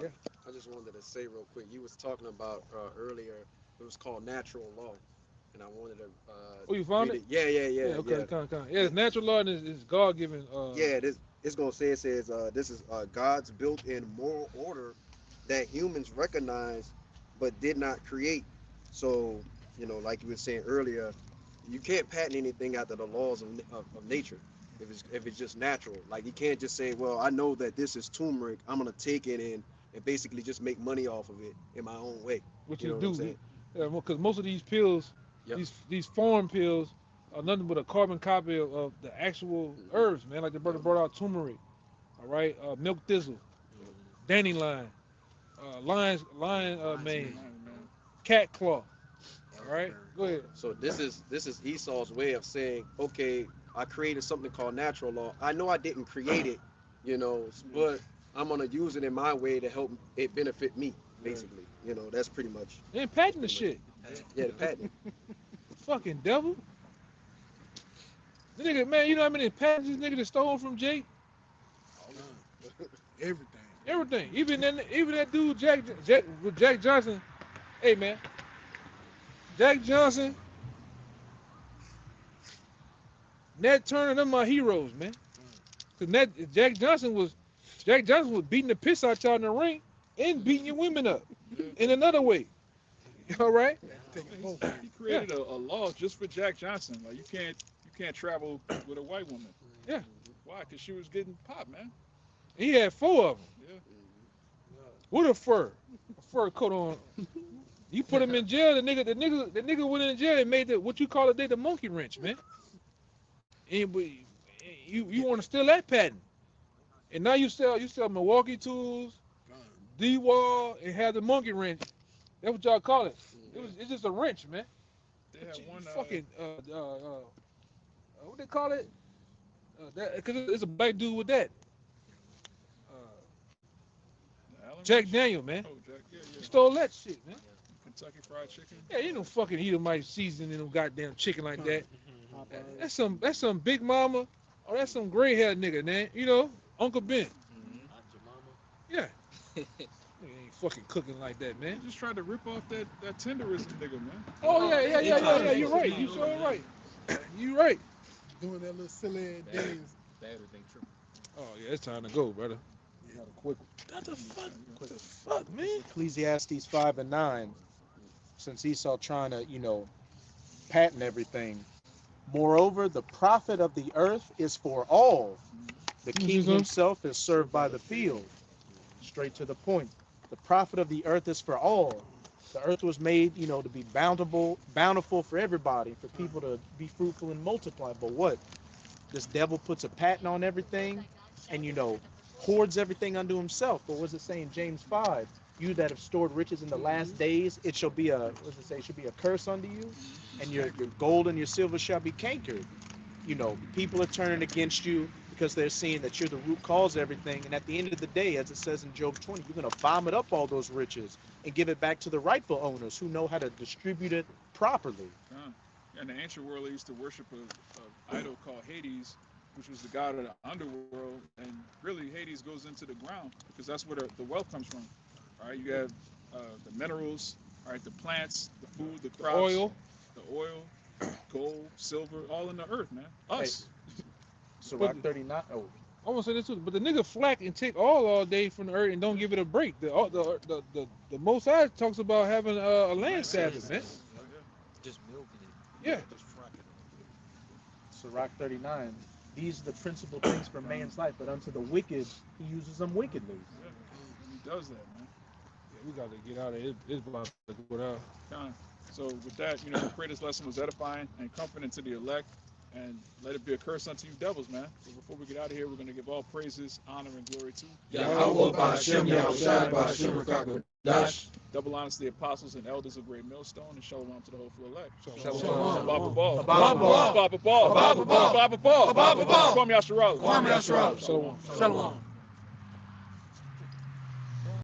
else? I just wanted to say real quick. You was talking about earlier. It was called natural law, and I wanted to. Oh, you found read it? Yeah. Okay, come on. Yeah, it's natural law and it's God given. Yeah, it's gonna say, it says this is God's built-in moral order that humans recognize but did not create. So, like you were saying earlier, you can't patent anything after the laws of nature if it's just natural. Like, you can't just say, well, I know that this is turmeric, I'm gonna take it and basically just make money off of it in my own way. What You you know do? what I'm saying? Yeah, because most of these pills, Yep. these foreign pills, nothing but a carbon copy of the actual herbs, man. Like the brother brought out turmeric, all right, milk thistle, dandelion, lion mane, cat claw. All right, go ahead. So this is Esau's way of saying, okay, I created something called natural law. I know I didn't create it, but I'm gonna use it in my way to help it benefit me, basically. That's pretty much. They ain't patenting the shit. Yeah, the patent. Fucking devil. The nigga, man, you know how many patents this nigga that stole from Jake? Everything. Everything. Even that dude Jack Johnson. Hey man, Jack Johnson, Nat Turner, them my heroes, man. Cause Jack Johnson was beating the piss out y'all in the ring and beating your women up in another way. All right. He created a law just for Jack Johnson. Like you can't travel with a white woman. Yeah. Why? Because she was getting popped, man. He had 4 of them. Yeah. With a fur coat on. You put him in jail. The nigga went in jail and made what you call the monkey wrench, man. And you want to steal that patent, and now you sell Milwaukee tools, D-Wall, and have the monkey wrench. That's what y'all call it. It's just a wrench, man. They had one fucking what they call it? Because it's a black dude with that. Jack Daniel, man. Oh, Jack, yeah. He stole that shit, man. Kentucky Fried Chicken. Yeah, you don't fucking Edomite season in them goddamn chicken like that. That's some big mama, or that's some gray haired nigga, man. Uncle Ben. Yeah. Nigga ain't fucking cooking like that, man. Just tried to rip off that tenderism nigga, man. Oh yeah. You're right. You sure right. You right. Doing that little silly dance. Oh yeah, it's time to go, brother. Got a quick. What the fuck, man? Ecclesiastes 5:9. Since Esau trying to, patent everything. Moreover, the profit of the earth is for all. The king himself is served by the field. Straight to the point. The profit of the earth is for all. The earth was made, to be bountiful for everybody, for people to be fruitful and multiply. But what? This devil puts a patent on everything and, hoards everything unto himself. But what does it say in James 5? You that have stored riches in the last days, it shall be a curse unto you, and your gold and your silver shall be cankered. People are turning against you because they're seeing that you're the root cause of everything. And at the end of the day, as it says in Job 20, you're going to vomit up all those riches and give it back to the rightful owners who know how to distribute it properly. In the ancient world, they used to worship an idol called Hades, which was the god of the underworld. And really, Hades goes into the ground because that's where the wealth comes from. All right, you have the minerals, all right, the plants, the food, the crops, the oil, gold, silver, all in the earth, man. Us. So Rock 39. Oh, I want to say this too, but the nigga flack and take all day from the earth and don't give it a break. The Most High talks about having a land Sabbath, man. Just milking it. Yeah. Just fracking it. So Rock 39. These are the principal things for man's life, but unto the wicked, he uses them wickedly. Yeah, he does that, man. Yeah, we got to get out of it. It's about to go down. So with that, we pray this lesson was edifying and comforting to the elect, and let it be a curse unto you devils, man. So before we get out of here, we're going to give all praises, honor, and glory to Yahweh Ba'Shem Yahushai Ba'Shem Rakakadash. double honors to the apostles and elders of Great Millstone, and shalom to the whole elect. Shalom. Baba Ball. Baba Ball. Baba Ball. Baba Ball. Baba Ball. Baba Ball. Kwame Yasharala. Kwame Yasharala. Shalom. Shalom.